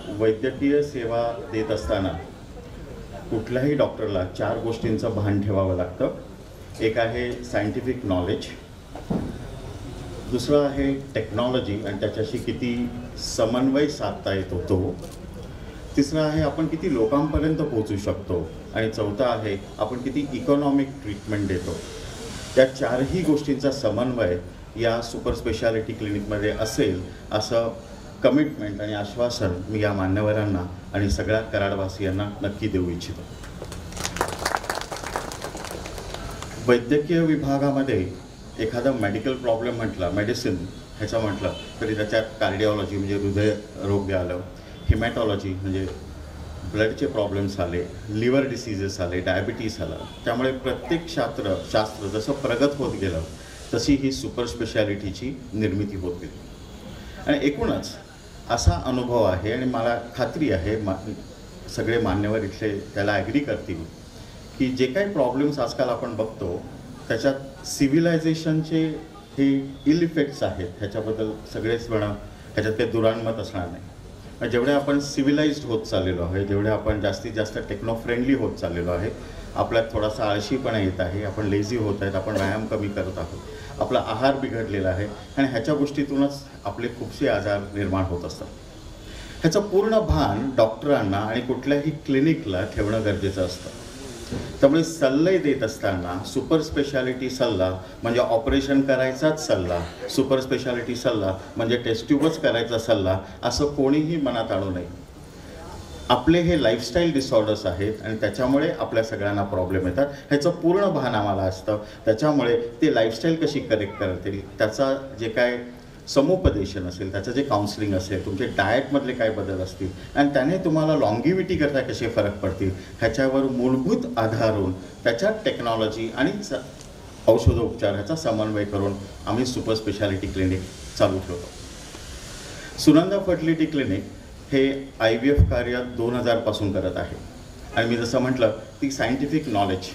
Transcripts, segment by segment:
वैद्यकीय सेवा देत असताना कुठल्याही डॉक्टरला 4 गोष्टींचं भान ठेवावं लागतं. एक आहे सायंटिफिक नॉलेज, दुसरं आहे टेक्नॉलॉजी आणि त्याच्याशी किती समन्वय साधता येतो तो, तिसरं आहे आपण किती लोकांपर्यंत पोहोचू शकतो, आणि चौथं आहे आपण किती इकॉनॉमिक ट्रीटमेंट देतो. त्या 4ही गोष्टींचा समन्वय या सुपर स्पेशालिटी क्लिनिकमध्ये असेल असं कमिटमेंट आणि आश्वासन मी या मान्यवरांना आणि सगळ्या कराडवासियांना नक्की देऊ इच्छितो. वैद्यकीय विभागामध्ये एखादा मेडिकल प्रॉब्लेम म्हटला, मेडिसिन ह्याचं म्हटलं तरी त्याच्यात कार्डिओलॉजी म्हणजे हृदयरोग आलं, हिमॅटॉलॉजी म्हणजे ब्लडचे प्रॉब्लेम्स आले, लिव्हर डिसीजेस आले, डायबिटीस आलं. त्यामुळे प्रत्येक शास्त्र जसं प्रगत होत गेलं तशी ही सुपर स्पेशालिटीची निर्मिती होत गेली. आणि एकूणच असा अनुभव आहे आणि मला खात्री आहे सगळे मान्यवर इथले त्याला ॲग्री करतील की जे काही प्रॉब्लेम्स आजकाल आपण बघतो त्याच्यात सिव्हिलायझेशनचे हे इल इफेक्ट्स आहेत. ह्याच्याबद्दल सगळेच म्हणा, ह्याच्यात काही दुराणमत असणार नाही. जेवढे आपण सिव्हिलाइज्ड होत चाललेलो आहे, जेवढे आपण जास्तीत जास्त टेक्नो फ्रेंडली होत चाललेलो आहे, आपल्यात थोडासा आळशीपणा येत आहे, आपण लेझी होत आहेत, आपण व्यायाम कमी करत आहोत, आपला आहार बिघडलेला आहे आणि ह्याच्या गोष्टीतूनच आपले खूपसे आजार निर्माण होत असतात. ह्याचं पूर्ण भान डॉक्टरांना आणि कुठल्याही क्लिनिकला ठेवणं गरजेचं असतं. त्यामुळे सल्ले देत असताना सुपर स्पेशालिटी सल्ला म्हणजे ऑपरेशन करायचाच सल्ला, सुपर स्पेशालिटी सल्ला म्हणजे टेस्ट ट्यूबच करायचा सल्ला असं कोणीही मनात आणू नये. आपले हे लाईफस्टाईल डिसऑर्डर्स आहेत आणि त्याच्यामुळे आपल्या सगळ्यांना प्रॉब्लेम येतात. ह्याचं पूर्ण भान आम्हाला असतं. त्याच्यामुळे ते लाईफस्टाईल कशी करेक्ट करतील, त्याचा जे काय समुपदेशन असेल, त्याचं जे काउन्सिलिंग असेल, तुमचे डाएटमधले काय बदल असतील आणि त्याने तुम्हाला लॉंगिव्हिटी करता कसे फरक पडतील ह्याच्यावर मूलभूत आधारून त्याच्यात टेक्नॉलॉजी आणि औषधोपचार ह्याचा समन्वय करून आम्ही सुपर स्पेशालिटी क्लिनिक चालू ठेवतो. सुनंदा फर्टिलिटी क्लिनिक हे IVF कार्य 2000 पासून करत आहे. आणि मी जसं म्हटलं ती सायंटिफिक नॉलेज,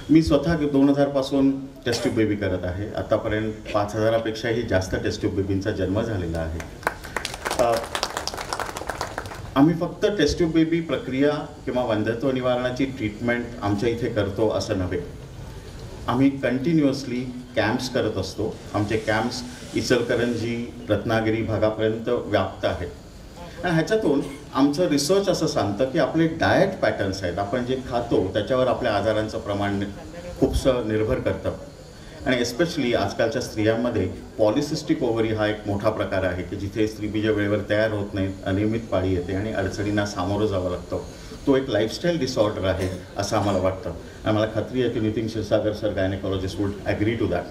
मी स्वतः 2000 पासून टेस्ट ट्यूब बेबी करत आहे. आतापर्यंत 5000पेक्षाही जास्त टेस्ट ट्यूब बेबींचा जन्म झालेला आहे. आम्ही फक्त टेस्ट ट्यूब बेबी प्रक्रिया किंवा वंध्यत्व निवारणाची ट्रीटमेंट आमच्या इथे करतो असं नव्हे. आम्ही कंटिन्युअसली कॅम्प्स करत असतो. आमचे कॅम्प्स इचलकरंजी, रत्नागिरी भागापर्यंत व्याप्त आहेत. आणि ह्याच्यातून आमचं रिसर्च असं सांगतं की आपले डाएट पॅटर्न्स आहेत, आपण जे खातो त्याच्यावर आपल्या आजारांचं प्रमाण खूपसं निर्भर करतं. आणि एस्पेशली आजकालच्या स्त्रियांमध्ये पॉलिसिस्टिक ओव्हरी हा एक मोठा प्रकार आहे की जिथे स्त्रीबीज वेळेवर तयार होत नाहीत, अनियमित पाळी येते आणि अडचणींना सामोरं जावं लागतं. तो एक लाईफस्टाईल डिसऑर्डर आहे असं आम्हाला वाटतं. आणि मला खात्री आहे की Nitin Kshirsagar sir gynaecologist would agree to that.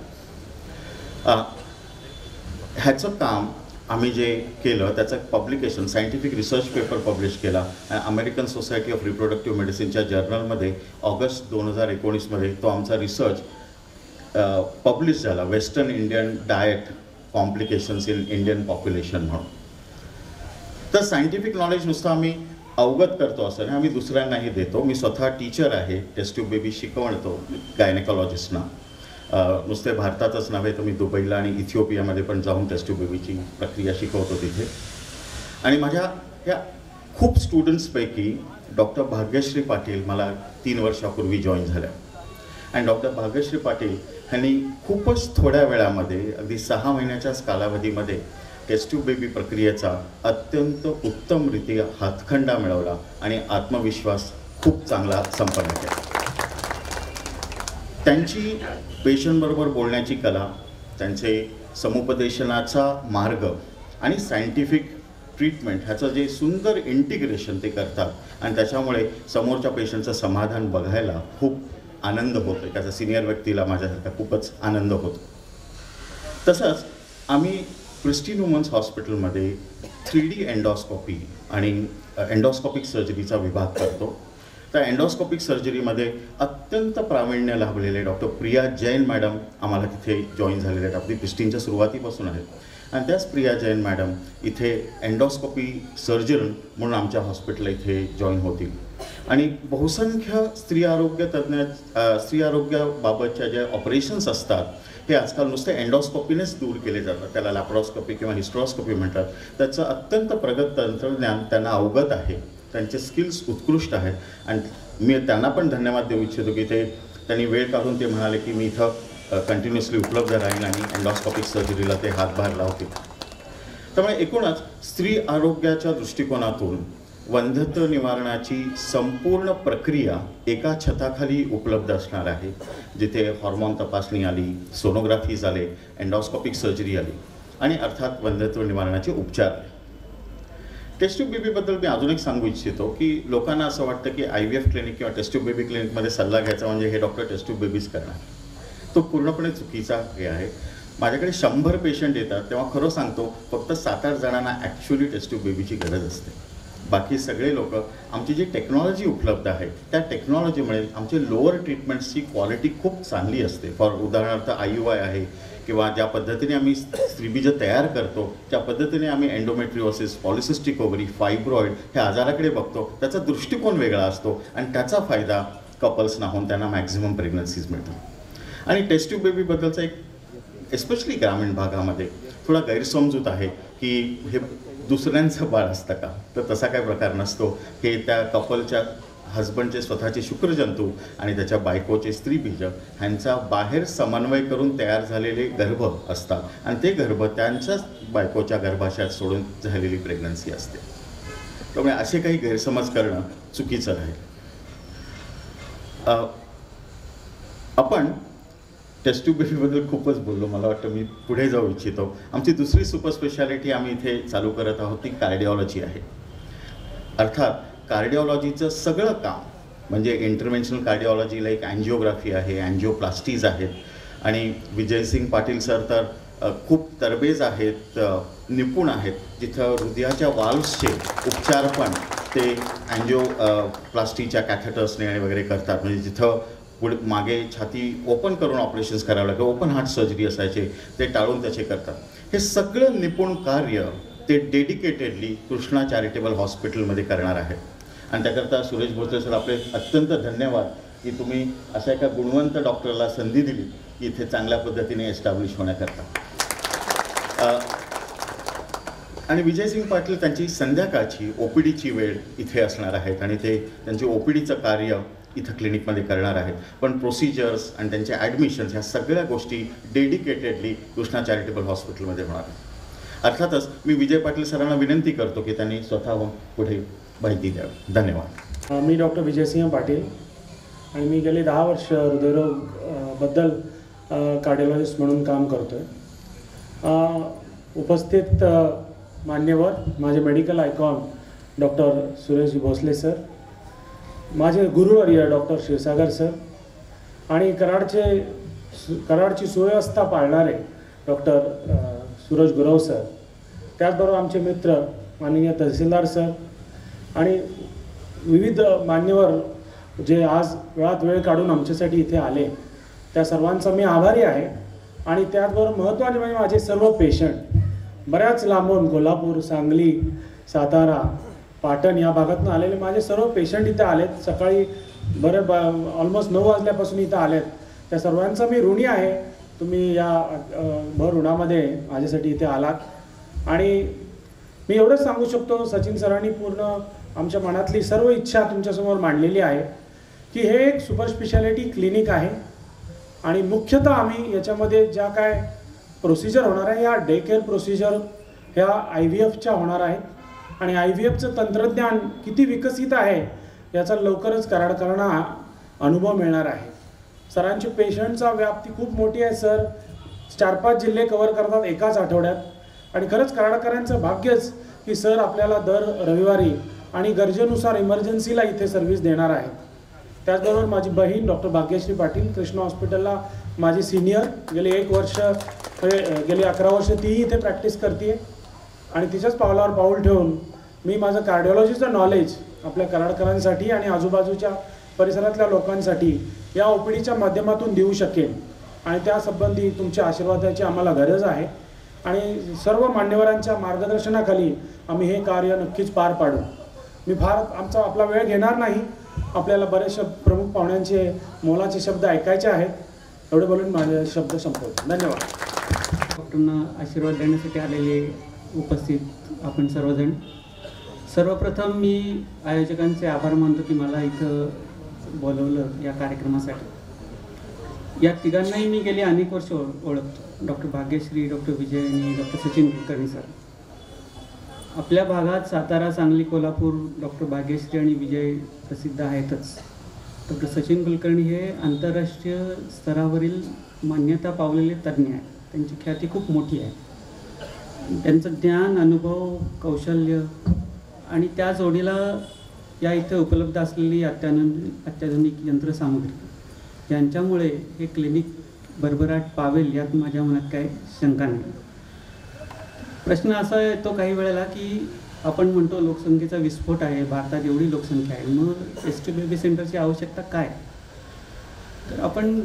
ह्याचं काम आम्ही जे केलं त्याचं publication, scientific research paper publish केला आणि अमेरिकन सोसायटी ऑफ रिप्रोडक्टिव्ह मेडिसिनच्या जर्नलमध्ये ऑगस्ट 2019मध्ये तो आमचा रिसर्च पब्लिश झाला, western Indian diet complications in Indian population म्हणून. तर सायंटिफिक नॉलेज नुसतं आम्ही अवगत करतो असं नाही, आम्ही दुसऱ्यांनाही देतो. मी स्वतः टीचर आहे, टेस्ट ट्यूब बेबी शिकवतो गायनेकॉलॉजिस्टना. नुसते भारतातच नव्हे तर मी दुबईला आणि इथिओपियामध्ये पण जाऊन टेस्ट ट्यूब बेबीची प्रक्रिया शिकवतो तिथे. आणि माझ्या या खूप स्टुडंट्सपैकी डॉक्टर भाग्यश्री पाटील मला 3 वर्षापूर्वी जॉईन झाल्या. आणि डॉक्टर भाग्यश्री पाटील ह्यांनी खूपच थोड्या वेळामध्ये, अगदी 6 महिन्याच्याच कालावधीमध्ये टेस्ट ट्यूब बेबी प्रक्रियेचा अत्यंत उत्तमरित्या हातखंडा मिळवला आणि आत्मविश्वास खूप चांगला संपन्न केला. त्यांची पेशंटबरोबर बोलण्याची कला, त्यांचे समुपदेशनाचा मार्ग आणि सायंटिफिक ट्रीटमेंट ह्याचं जे सुंदर इंटिग्रेशन ते करतात आणि त्याच्यामुळे समोरच्या पेशंटचं समाधान बघायला खूप आनंद होतो. त्याचा सिनियर व्यक्तीला माझ्यासारखा खूपच आनंद होतो. तसंच आम्ही क्रिस्टीन वुमन्स हॉस्पिटलमध्ये 3D एंडोस्कोपी आणि एंडोस्कोपिक सर्जरीचा विभाग करतो. त्या एंडोस्कोपिक सर्जरीमध्ये अत्यंत प्रावीण्य लाभलेले डॉक्टर प्रिया जैन मॅडम आम्हाला तिथे जॉईन झालेले आहेत. आपली क्रिस्टीनच्या सुरुवातीपासून आहेत. आणि त्याच प्रिया जैन मॅडम इथे एंडोस्कोपी सर्जन म्हणून आमच्या हॉस्पिटलला इथे जॉईन होतील. आणि बहुसंख्य स्त्री आरोग्याबाबतच्या ज्या ऑपरेशन्स असतात हे आजकाल नुसते एंडोस्कोपीनेच दूर केले जातात. त्याला लॅप्रोस्कोपी किंवा हिस्ट्रोस्कोपी म्हणतात. त्याचं अत्यंत प्रगत तंत्रज्ञान त्यांना अवगत आहे, त्यांचे स्किल्स उत्कृष्ट आहेत. आणि मी त्यांना पण धन्यवाद देऊ इच्छितो की त्यांनी वेळ काढून ते म्हणाले की मी इथं कंटिन्युअसली उपलब्ध राहील आणि एंडोस्कोपिक सर्जरीला ते हातभार लावतील. त्यामुळे एकूणच स्त्री आरोग्याच्या दृष्टिकोनातून वंध्यत्व निवारणाची संपूर्ण प्रक्रिया एका छताखाली उपलब्ध असणार आहे, जिथे हॉर्मोन तपासणी आली, सोनोग्राफीज आले, एंडोस्कोपिक सर्जरी आली आणि अर्थात वंध्यत्व निवारणाचे उपचार आले. टेस्ट ट्यूब बेबीबद्दल मी अजून एक सांगू इच्छितो की लोकांना असं वाटतं की IVF क्लिनिक किंवा टेस्ट ट्यूब बेबी क्लिनिकमध्ये सल्ला घ्यायचा म्हणजे हे डॉक्टर टेस्ट ट्यूब बेबीज करणार. तो पूर्णपणे चुकीचा हे आहे. माझ्याकडे 100 पेशंट येतात तेव्हा खरं सांगतो फक्त 7-8 जणांना ॲक्च्युली टेस्ट ट्यूब बेबीची गरज असते. बाकी सगळे लोक आमची जी टेक्नॉलॉजी उपलब्ध आहे त्या टेक्नॉलॉजीमुळे आमचे लोअर ट्रीटमेंट्सची क्वालिटी खूप चांगली असते. फॉर उदाहरणार्थ IUI आहे किंवा ज्या पद्धतीने आम्ही स्त्रीबीज तयार करतो त्या पद्धतीने आम्ही एंडोमेट्रिओसिस, पॉलिसिस्टिक ओव्हरी, फायब्रॉइड हे आजाराकडे बघतो. त्याचा दृष्टिकोन वेगळा असतो आणि त्याचा फायदा कपल्सना होऊन त्यांना मॅक्झिमम प्रेग्नन्सीज मिळतात. आणि टेस्ट ट्यूब बेबीबद्दलचा एक एस्पेशली ग्रामीण भागामध्ये थोडा गैरसमजूत आहे की हे दुसऱ्यांचं बाळ असतं का, तर तसा काही प्रकार नसतो. हे त्या कपलच्या हजबंडचे स्वतःचे शुक्रजंतू आणि त्याच्या बायकोचे स्त्रीबीज ह्यांचा बाहेर समन्वय करून तयार झालेले गर्भ असतात आणि ते गर्भ त्यांच्याच बायकोच्या गर्भाशयात सोडून झालेली प्रेग्नन्सी असते. त्यामुळे असे काही गैरसमज करणं चुकीचं आहे. आपण टेस्ट ट्यूब बेबीबद्दल खूपच बोललो. मला वाटतं मी पुढे जाऊ इच्छितो. आमची दुसरी सुपर स्पेशालिटी आम्ही इथे चालू करत आहोत ती कार्डिओलॉजी आहे. अर्थात कार्डिओलॉजीचं सगळं काम म्हणजे इंटरव्हेन्शनल कार्डिओलॉजीला एक अँजिओग्राफी आहे, अँजिओप्लास्टीज आहेत आणि विजयसिंग पाटील सर तर खूप तरबेज आहेत, निपुण आहेत. जिथं हृदयाच्या वाल्व्सचे उपचार पण ते अँजिओप्लास्टीच्या कॅथेटर्सने आणि वगैरे करतात. म्हणजे जिथं पुढे मागे छाती ओपन करून ऑपरेशन्स करावं लागतं, ओपन हार्ट सर्जरी असायचे ते टाळून त्याचे करतात. हे सगळं निपुण कार्य ते डेडिकेटेडली कृष्णा चॅरिटेबल हॉस्पिटलमध्ये करणार आहेत. आणि त्याकरता सुरेश भोसले सर आपले अत्यंत धन्यवाद की तुम्ही अशा एका गुणवंत डॉक्टरला संधी दिली की इथे चांगल्या पद्धतीने एस्टॅब्लिश होण्याकरता. आणि विजयसिंग पाटील त्यांची संध्याकाळची OPDची वेळ इथे असणार आहेत आणि ते त्यांची OPDचं कार्य इथं क्लिनिकमध्ये करणार आहेत. पण प्रोसिजर्स आणि त्यांचे ॲडमिशन्स ह्या सगळ्या गोष्टी डेडिकेटेडली कृष्णा चॅरिटेबल हॉस्पिटलमध्ये होणार आहेत. अर्थातच मी विजय पाटील सरांना विनंती करतो की त्यांनी स्वतःहून पुढे माहिती द्यावी. धन्यवाद. मी डॉक्टर विजयसिंह पाटील आणि मी गेली 10 वर्ष हृदयरोगबद्दल कार्डिओलॉजिस्ट म्हणून काम करतो आहे. उपस्थित मान्यवर माझे medical icon doctor Suresh Bhosale sir, माझे गुरुवर्य डॉक्टर क्षीरसागर सर आणि कराडची सुव्यवस्था पाळणारे डॉक्टर सूरज गुरव सर, त्याचबरोबर आमचे मित्र माननीय तहसीलदार सर आणि विविध मान्यवर जे आज वेळात वेळ काढून आमच्यासाठी इथे आले त्या सर्वांचा मी आभारी आहे. आणि त्याचबरोबर महत्त्वाचे म्हणजे माझे सर्व पेशंट बऱ्याच लांबून कोल्हापूर, सांगली, सातारा, पाटण या भागातून आलेले माझे सर्व पेशंट इथे आलेत. सकाळी ऑलमोस्ट 9 वाजल्यापासून इथं आलेत. त्या सर्वांचा मी ऋणी आहे. तुम्ही या भर उन्हामध्ये माझ्यासाठी इथे आलात आणि मी एवढंच सांगू शकतो, सचिन सरांनी पूर्ण आमच्या मनातली सर्व इच्छा तुमच्यासमोर मांडलेली आहे की हे एक सुपर स्पेशालिटी क्लिनिक आहे आणि मुख्यतः आम्ही याच्यामध्ये ज्या काय प्रोसिजर होणार आहे या डे केअर प्रोसिजर ह्या IVFच्या होणार आहेत आणि IVFचं तंत्रज्ञान किती विकसित आहे याचा लवकरच कराडकरांना अनुभव मिळणार आहे. सरांची पेशंटचा व्याप्ती खूप मोठी आहे. सर 4-5 जिल्हे कव्हर करतात एकाच आठवड्यात आणि खरंच कराडकरांचं भाग्यच की सर आपल्याला दर रविवारी आणि गरजेनुसार इमर्जन्सीला इथे सर्व्हिस देणार आहेत. त्याचबरोबर माझी बहीण डॉक्टर भाग्यश्री पाटील कृष्णा हॉस्पिटलला माझी सिनियर गेली 11 वर्ष तीही इथे प्रॅक्टिस करते आणि तिच्याच पावलावर पाऊल ठेवून मी माझं कार्डिओलॉजीचं नॉलेज आपल्या कराडकरांसाठी आणि आजूबाजूच्या परिसरातल्या लोकांसाठी या OPDच्या माध्यमातून देऊ शकेन आणि त्यासंबंधी तुमच्या आशीर्वादाची आम्हाला गरज आहे आणि सर्व मान्यवरांच्या मार्गदर्शनाखाली आम्ही हे कार्य नक्कीच पार पाडू. मी फार आपला वेळ घेणार नाही. आपल्याला बरेचसे प्रमुख पाहुण्यांचे मोलाचे शब्द ऐकायचे आहेत. एवढे बोलून माझे शब्द संपवतो. धन्यवाद. डॉक्टरांना आशीर्वाद देण्यासाठी आलेले उपस्थित आपण सर्वजण, सर्वप्रथम मी आयोजकांचे आभार मानतो की मला इथं बोलवलं या कार्यक्रमासाठी. या तिघांनाही मी गेली अनेक वर्ष ओळखतो. डॉक्टर भाग्यश्री, डॉक्टर विजय आणि डॉक्टर सचिन कुलकर्णी सर. आपल्या भागात सातारा, सांगली, कोल्हापूर डॉक्टर भाग्यश्री आणि विजय प्रसिद्ध आहेतच. डॉक्टर सचिन कुलकर्णी हे आंतरराष्ट्रीय स्तरावरील मान्यता पावलेले तज्ज्ञ आहेत. त्यांची ख्याती खूप मोठी आहे. त्यांचं ज्ञान, अनुभव, कौशल्य आणि त्या जोडीला या इथं उपलब्ध असलेली अत्याधुनिक यंत्रसामुग्री यांच्यामुळे हे क्लिनिक भरभराट पावेल यात माझ्या मनात काही शंका नाही. प्रश्न असा येतो काही वेळेला की आपण म्हणतो लोकसंख्येचा विस्फोट आहे, भारतात एवढी लोकसंख्या आहे, मग एस टी बेबी सेंटरची आवश्यकता काय? तर आपण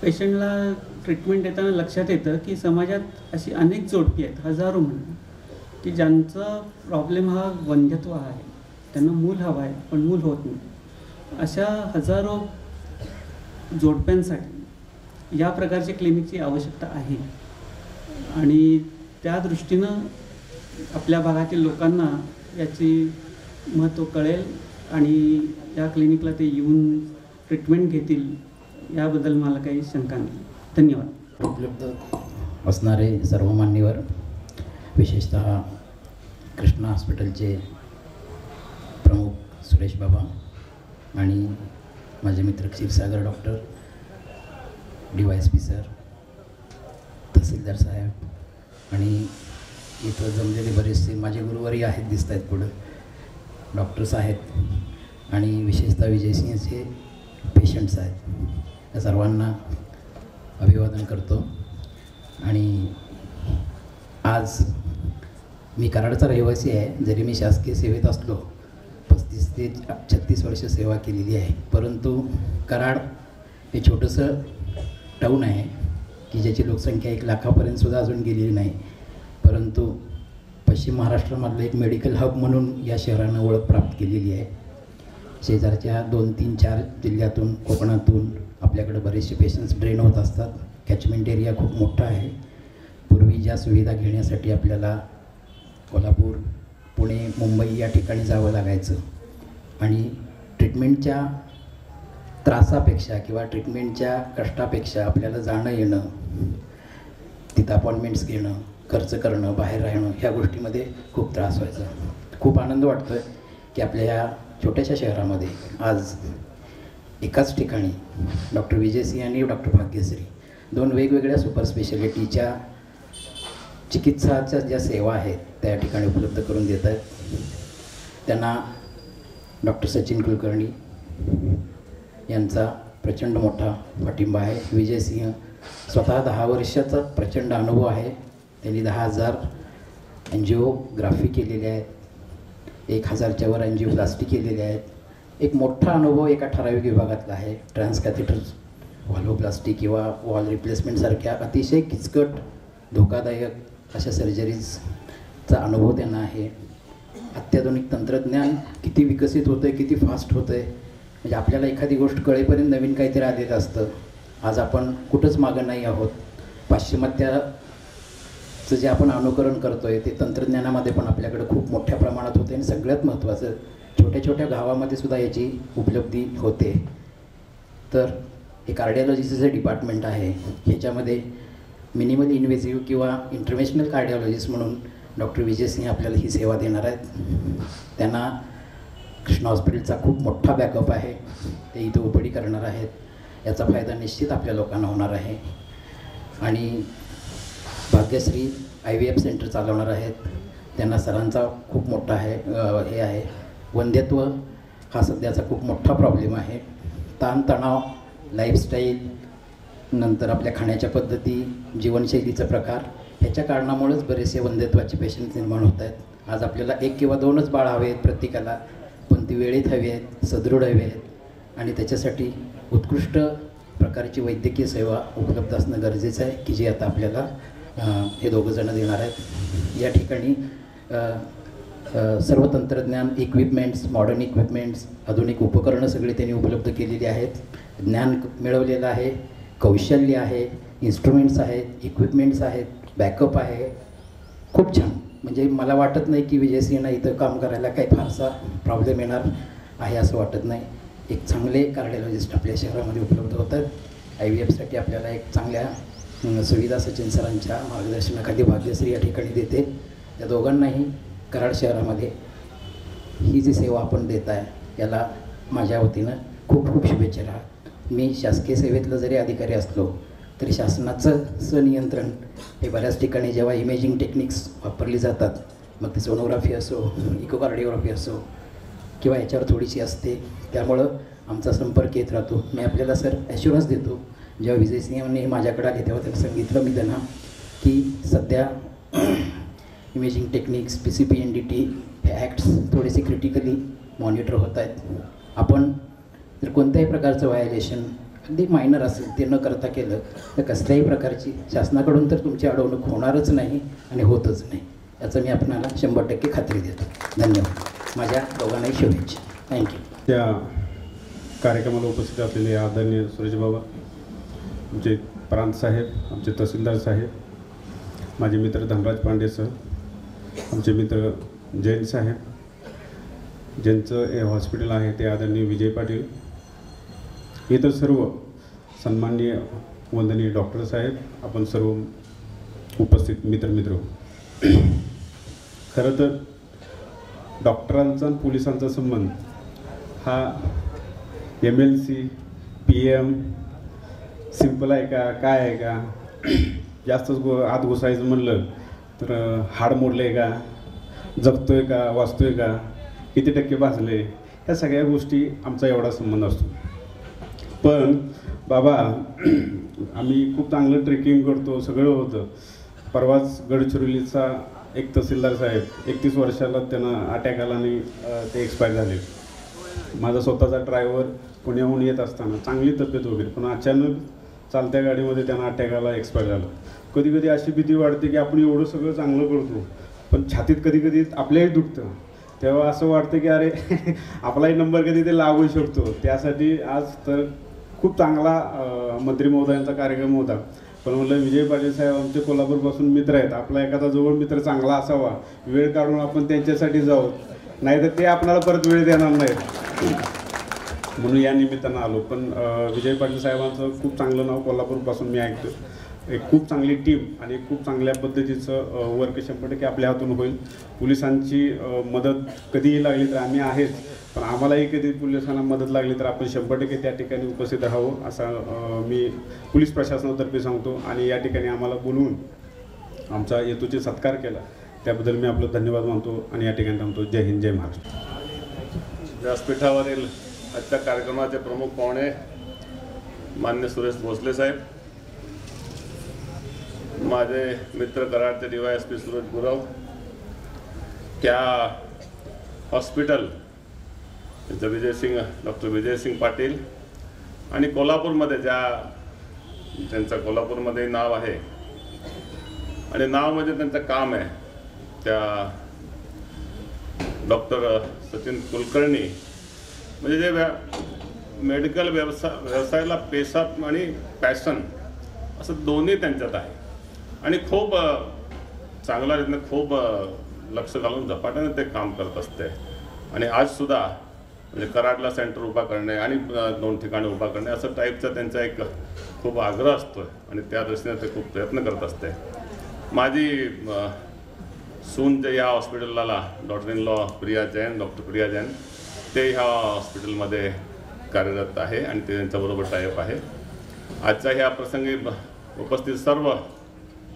पेशंटला ट्रीटमेंट देताना लक्षात येतं की समाजात अशी अनेक जोडपी आहेत, हजारो म्हणून, की ज्यांचा प्रॉब्लेम हा वंध्यत्व आहे. त्यांना मूल हवं आहे पण मूल होत नाही. अशा हजारो जोडप्यांसाठी या प्रकारच्या क्लिनिकची आवश्यकता आहे. आणि त्या दृष्टीनं आपल्या भागातील लोकांना याची महत्त्व कळेल आणि या क्लिनिकला ते येऊन ट्रीटमेंट घेतील याबद्दल मला काही शंका नाही. धन्यवाद. उपलब्ध असणारे सर्व मान्यवर, विशेषतः कृष्णा हॉस्पिटलचे प्रमुख सुरेश बाबा आणि माझे मित्र क्षीरसागर डॉक्टर, DYSP सर, तहसीलदार साहेब आणि इथं जमलेले बरेचसे माझे गुरुवारी आहेत, दिसत आहेत पुढं, डॉक्टर्स आहेत आणि विशेषतः विजयसिंहचे पेशंट्स आहेत. या सर्वांना अभिवादन करतो. आणि आज मी कराडचा रहिवासी आहे. जरी मी शासकीय सेवेत असलो, 35 ते 36 वर्ष सेवा केलेली आहे, परंतु कराड हे छोटंसं टाऊन आहे की ज्याची लोकसंख्या 1 लाखापर्यंतसुद्धा अजून गेलेली नाही. परंतु पश्चिम महाराष्ट्रामधलं एक मेडिकल हब म्हणून या शहरानं ओळख प्राप्त केलेली आहे. शेजारच्या 2, 3, 4 जिल्ह्यातून, कोकणातून आपल्याकडे बरेचसे पेशंट्स ड्रेन होत असतात. कॅचमेंट एरिया खूप मोठा आहे. पूर्वी ज्या सुविधा घेण्यासाठी आपल्याला कोल्हापूर, पुणे, मुंबई या ठिकाणी जावं लागायचं आणि ट्रीटमेंटच्या त्रासापेक्षा किंवा ट्रीटमेंटच्या कष्टापेक्षा आपल्याला जाणं येणं, तिथं अपॉइंटमेंट्स घेणं, खर्च करणं, बाहेर राहणं, ह्या गोष्टीमध्ये खूप त्रास व्हायचा. खूप आनंद वाटतो आहे की आपल्या या छोट्याशा शहरामध्ये आज एकाच ठिकाणी डॉक्टर विजयसिंह आणि डॉक्टर भाग्यश्री 2 वेगवेगळ्या सुपर स्पेशालिटीच्या चिकित्साच्या ज्या सेवा आहेत त्या ठिकाणी उपलब्ध करून देत आहेत. त्यांना डॉक्टर सचिन कुलकर्णी यांचा प्रचंड मोठा पाठिंबा आहे. विजयसिंह स्वतः 10 वर्षाचा प्रचंड अनुभव आहे. त्यांनी 10,000 एन्जिओग्राफी केलेली आहेत, 1,000च्या वर एन्जिओप्लास्टी केलेली आहेत. एक मोठा अनुभव एका ठराविक विभागातला आहे. ट्रान्सकॅथेटर व्हॉल्वोप्लास्टी किंवा वॉल रिप्लेसमेंटसारख्या अतिशय किचकट, धोकादायक अशा सर्जरीजचा अनुभव त्यांना आहे. अत्याधुनिक तंत्रज्ञान किती विकसित होतं आहे, किती फास्ट होतं आहे, म्हणजे आपल्याला एखादी गोष्ट कळेपर्यंत नवीन काहीतरी आलेलं असतं. आज आपण कुठंच मागं नाही आहोत. पाश्चिमात्याचं जे आपण अनुकरण करतो आहे ते तंत्रज्ञानामध्ये पण आपल्याकडे खूप मोठ्या प्रमाणात होते आणि सगळ्यात महत्त्वाचं छोट्या छोट्या गावामध्ये सुद्धा याची उपलब्धी होते. तर हे कार्डिओलॉजीचं जे डिपार्टमेंट आहे ह्याच्यामध्ये मिनिमल इन्व्हेसिव्ह किंवा इंटरव्हेन्शनल कार्डिओलॉजिस्ट म्हणून डॉक्टर विजयसिंह आपल्याला ही सेवा देणार आहेत. त्यांना कृष्णा हॉस्पिटलचा खूप मोठा बॅकअप आहे. ते इथं ओपीडी करणार आहेत. याचा फायदा निश्चित आपल्या लोकांना होणार आहे. आणि भाग्यश्री IVF सेंटर चालवणार आहेत. त्यांना सरांचा खूप मोठा हे आहे. वंध्यत्व हा सध्याचा खूप मोठा प्रॉब्लेम आहे. ताणतणाव, लाईफस्टाईल, नंतर आपल्या खाण्याच्या पद्धती, जीवनशैलीचा प्रकार, ह्याच्या कारणामुळेच बरेचसे वंध्यत्वाचे पेशंट निर्माण होत आहेत. आज आपल्याला 1 किंवा 2च बाळ हवे आहेत प्रत्येकाला, पण ती वेळेत हवी आहेत, सदृढ हवी आहेत आणि त्याच्यासाठी उत्कृष्ट प्रकारची वैद्यकीय सेवा उपलब्ध असणं गरजेचं आहे की जी आता आपल्याला हे दोघंजणं देणार आहेत. या ठिकाणी सर्व तंत्रज्ञान, इक्विपमेंट्स, मॉडर्न इक्विपमेंट्स, आधुनिक उपकरणं सगळी त्यांनी उपलब्ध केलेली आहेत. ज्ञान मिळवलेलं आहे, कौशल्य आहे, इन्स्ट्रुमेंट्स आहेत, इक्विपमेंट्स आहेत, बॅकअप आहे. खूप छान. म्हणजे मला वाटत नाही की विजयसिंहना इथं काम करायला काही फारसा प्रॉब्लेम येणार आहे असं वाटत नाही. एक चांगले कार्डिओलॉजिस्ट आपल्या शहरामध्ये उपलब्ध होतात. IVFसाठी आपल्याला एक चांगल्या सुविधा सचिन सरांच्या मार्गदर्शनाखाली भाग्यश्री या ठिकाणी देते. त्या दोघांनाही कराड शहरामध्ये ही जी सेवा आपण देत आहे याला माझ्या वतीनं खूप खूप शुभेच्छा राहत. मी शासकीय सेवेतलं जरी अधिकारी असलो तरी शासनाचं सनियंत्रण हे बऱ्याच ठिकाणी जेव्हा इमेजिंग टेक्निक्स वापरली जातात, मग ते सोनोग्राफी असो, इकोकार्डिओग्राफी असो किंवा याच्यावर थोडीशी असते, त्यामुळं आमचा संपर्क येत राहतो. मी आपल्याला सर ॲश्युरन्स देतो. जेव्हा विजयसिंहने माझ्याकडे आले तेव्हा त्यांना सांगितलं मी त्यांना की सध्या इमेजिंग टेक्निक्स, PCPNDT हे ॲक्ट्स थोडेसे क्रिटिकली मॉनिटर होत आहेत. आपण जर कोणत्याही प्रकारचं व्हायोलेशन अगदी मायनर असेल ते न करता केलं तर कसल्याही प्रकारची शासनाकडून तर तुमची अडवणूक होणारच नाही आणि होतच नाही, याचं मी आपणाला 100% खात्री देतो. धन्यवाद. माझ्या दोघांनाही शुभेच्छा. थँक्यू. त्या कार्यक्रमाला उपस्थित असलेले आदरणीय सुरेश बाबा, आमचे प्रांत साहेब, आमचे तहसीलदार साहेब, माझे मित्र धनराज पांडे सर, आमचे मित्र जैन साहेब, ज्यांचं हे हॉस्पिटल आहे ते आदरणीय विजय पाटील, इतर सर्व सन्माननीय वंदनीय डॉक्टर साहेब, आपण सर्व उपस्थित मित्र. खरं तर डॉक्टरांचा आणि पोलिसांचा संबंध हा MLC, PM सिंपल आहे का, काय आहे का, जास्तच आत घुसायचं म्हणलं तर हाड मोडलं आहे का, जगतोय का, वाचतोय का, किती टक्के भाजले, ह्या सगळ्या गोष्टी आमचा एवढा संबंध असतो. पण बाबा आम्ही खूप चांगलं ट्रेकिंग करतो, सगळं होतं. परवाच गडचिरोलीचा एक तहसीलदार साहेब 31 वर्षाला त्यांना अटॅक आला आणि ते एक्सपायर झाले. माझा स्वतःचा ड्रायव्हर पुण्याहून येत असताना चांगली तब्येत वगैरे, पण अचानक चालत्या गाडीमध्ये त्यांना अटॅक आला, एक्सपायर झालं. कधी कधी अशी भीती वाटते की आपण एवढं सगळं चांगलं करतो पण छातीत कधी कधी आपल्याही दुखतं. तेव्हा असं वाटतं की अरे आपलाही नंबर कधी ते लागू शकतो. त्यासाठी आज तर खूप चांगला मंत्री महोदयांचा कार्यक्रम होता. पण म्हटलं विजय पाटील साहेब आमचे कोल्हापूरपासून मित्र आहेत, आपला एखादा जवळ मित्र चांगला असावा, वेळ काढून आपण त्यांच्यासाठी जाऊ, नाहीतर ते आपल्याला परत वेळ देणार नाहीत, म्हणून या निमित्तानं आलो. पण विजय पाटील साहेबांचं खूप चांगलं नाव कोल्हापूरपासून मी ऐकतो. एक खूप चांगली टीम आणि खूप चांगल्या पद्धतीचं वर्क 100% आपल्या हातून होईल. पोलिसांची मदत कधीही लागली तर आम्ही आहेच, पण आम्हालाही कधी पोलिसांना मदत लागली तर आपण 100% त्या ठिकाणी उपस्थित राहावं असं मी पोलीस प्रशासनातर्फे सांगतो. आणि या ठिकाणी आम्हाला बोलवून आमचा येतूचे सत्कार केला त्याबद्दल मी आपलं धन्यवाद मानतो आणि या ठिकाणी थांबतो. जय हिंद, जय महाराष्ट्र. व्यासपीठावरील आजच्या कार्यक्रमाचे प्रमुख पाहुणे मान्य सुरेश भोसले साहेब, माझे मित्र कराडचे DYSP सुरेश गुरव, त्या हॉस्पिटल डॉक्टर विजयसिंग पाटील, आणि कोल्हापूरमध्ये त्यांचं कोल्हापूरमध्ये नाव आहे आणि नाव म्हणजे त्यांचं काम आहे, त्या डॉक्टर सचिन कुलकर्णी, म्हणजे जे मेडिकल व्यवसायाला पेशा आणि पॅशन असं दोन्ही त्यांच्यात आहे आणि खूप चांगल्या रीतीने खूप लक्ष घालून झपाट्याने ते काम करत असते. आणि आजसुद्धा म्हणजे कराडला सेंटर उभा करणे आणि 2 ठिकाणी उभा करणे असं टाईपचा त्यांचा एक खूप आग्रह असतो आणि त्या दृष्टीने ते खूप प्रयत्न करत असते. माझी सून जे या हॉस्पिटलला doctor in law doctor Priya Jain, ते ह्या हॉस्पिटलमध्ये कार्यरत आहे आणि ते त्यांच्याबरोबर टायअप आहे. आजच्या ह्या प्रसंगी उपस्थित सर्व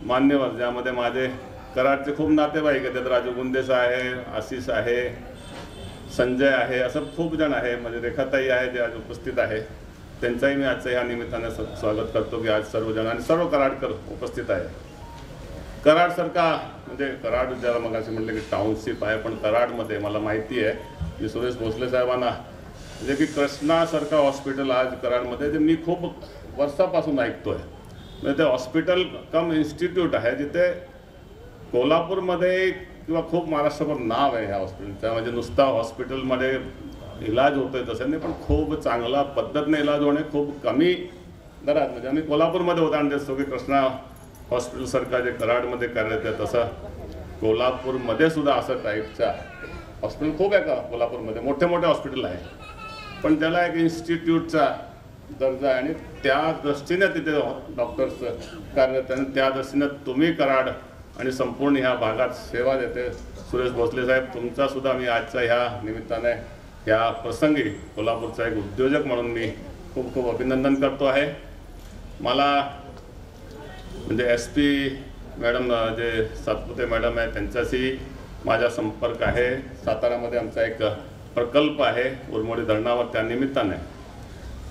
मान्यवर, ज्यामध्ये माझे कराडचे खूप नातेवाईक आहेत, राजू गुंदेसा आहे, आशिष आहे, संजय आहे, असं खूप जण आहे, म्हणजे रेखाताई आहे जे आज उपस्थित आहे, त्यांचाही मी आजच्या ह्या निमित्ताने स्वागत करतो की आज सर्वजण आणि सर्व कराडकर उपस्थित आहे. कराडसारखा म्हणजे कराड ज्याला मग असे म्हटलं की टाउनशिप आहे, पण कराडमध्ये मला माहिती आहे की सुरेश भोसले साहेबांना म्हणजे की कृष्णासारखं हॉस्पिटल आज कराडमध्ये जे मी खूप वर्षापासून ऐकतोय. म्हणजे ते हॉस्पिटल कम इन्स्टिट्यूट आहे जिथे कोल्हापूरमध्ये किंवा खूप महाराष्ट्रभर नाव आहे ह्या हॉस्पिटलचं. म्हणजे नुसता हॉस्पिटलमध्ये इलाज होतोय तसं नाही, पण खूप चांगला पद्धतीने इलाज होणे, खूप कमी दरात. म्हणजे आम्ही कोल्हापूरमध्ये उदाहरण देतो की कृष्णा हॉस्पिटलसारखा जे कराडमध्ये कार्यरत आहे तसं कोल्हापूरमध्ये सुद्धा असं टाईपच्या हॉस्पिटल खूप आहे का कोल्हापूरमध्ये, मोठे मोठे हॉस्पिटल आहे, पण त्याला एक इन्स्टिट्यूटचा दर्जा आहे आणि त्या दृष्टीने तिथे डॉक्टर्स कार्यरत आहे. त्या दृष्टीने तुम्ही कराड आणि संपूर्ण ह्या भागात सेवा देते. सुरेश भोसले साहेब, तुमचा सुद्धा मी आजच्या ह्या निमित्ताने ह्या प्रसंगी कोल्हापूरचा एक उद्योजक म्हणून मी खूप खूप अभिनंदन करतो आहे. मला म्हणजे SP मॅडम जे सातपुते मॅडम आहे त्यांच्याशी माझा संपर्क आहे. सातारामध्ये आमचा एक प्रकल्प आहे उरमोडी धरणावर, त्या निमित्ताने.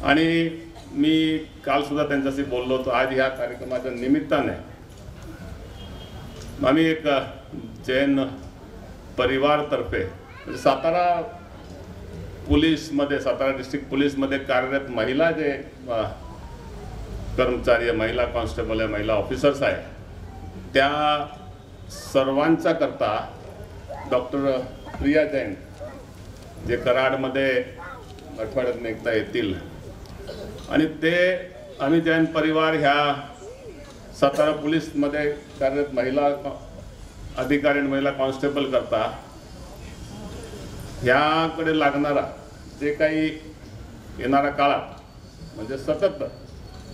आणि मी कालसुद्धा त्यांच्याशी बोललो होतो. आज ह्या कार्यक्रमाच्या निमित्ताने आम्ही एक जैन परिवारतर्फे म्हणजे सातारा पोलीसमध्ये, सातारा डिस्ट्रिक्ट पोलीसमध्ये कार्यरत महिला जे कर्मचारी आहे, महिला कॉन्स्टेबल आहे, महिला ऑफिसर्स आहे, त्या सर्वांचा करता डॉक्टर प्रिया जैन जे कराडमध्ये आठवड्यात एकदा येतील आणि ते आम्ही जैन परिवार ह्या सातारा पोलीसमध्ये कार्यरत महिला अधिकारी आणि महिला कॉन्स्टेबल करता ह्याकडे लागणारा जे काही येणाऱ्या काळात म्हणजे सतत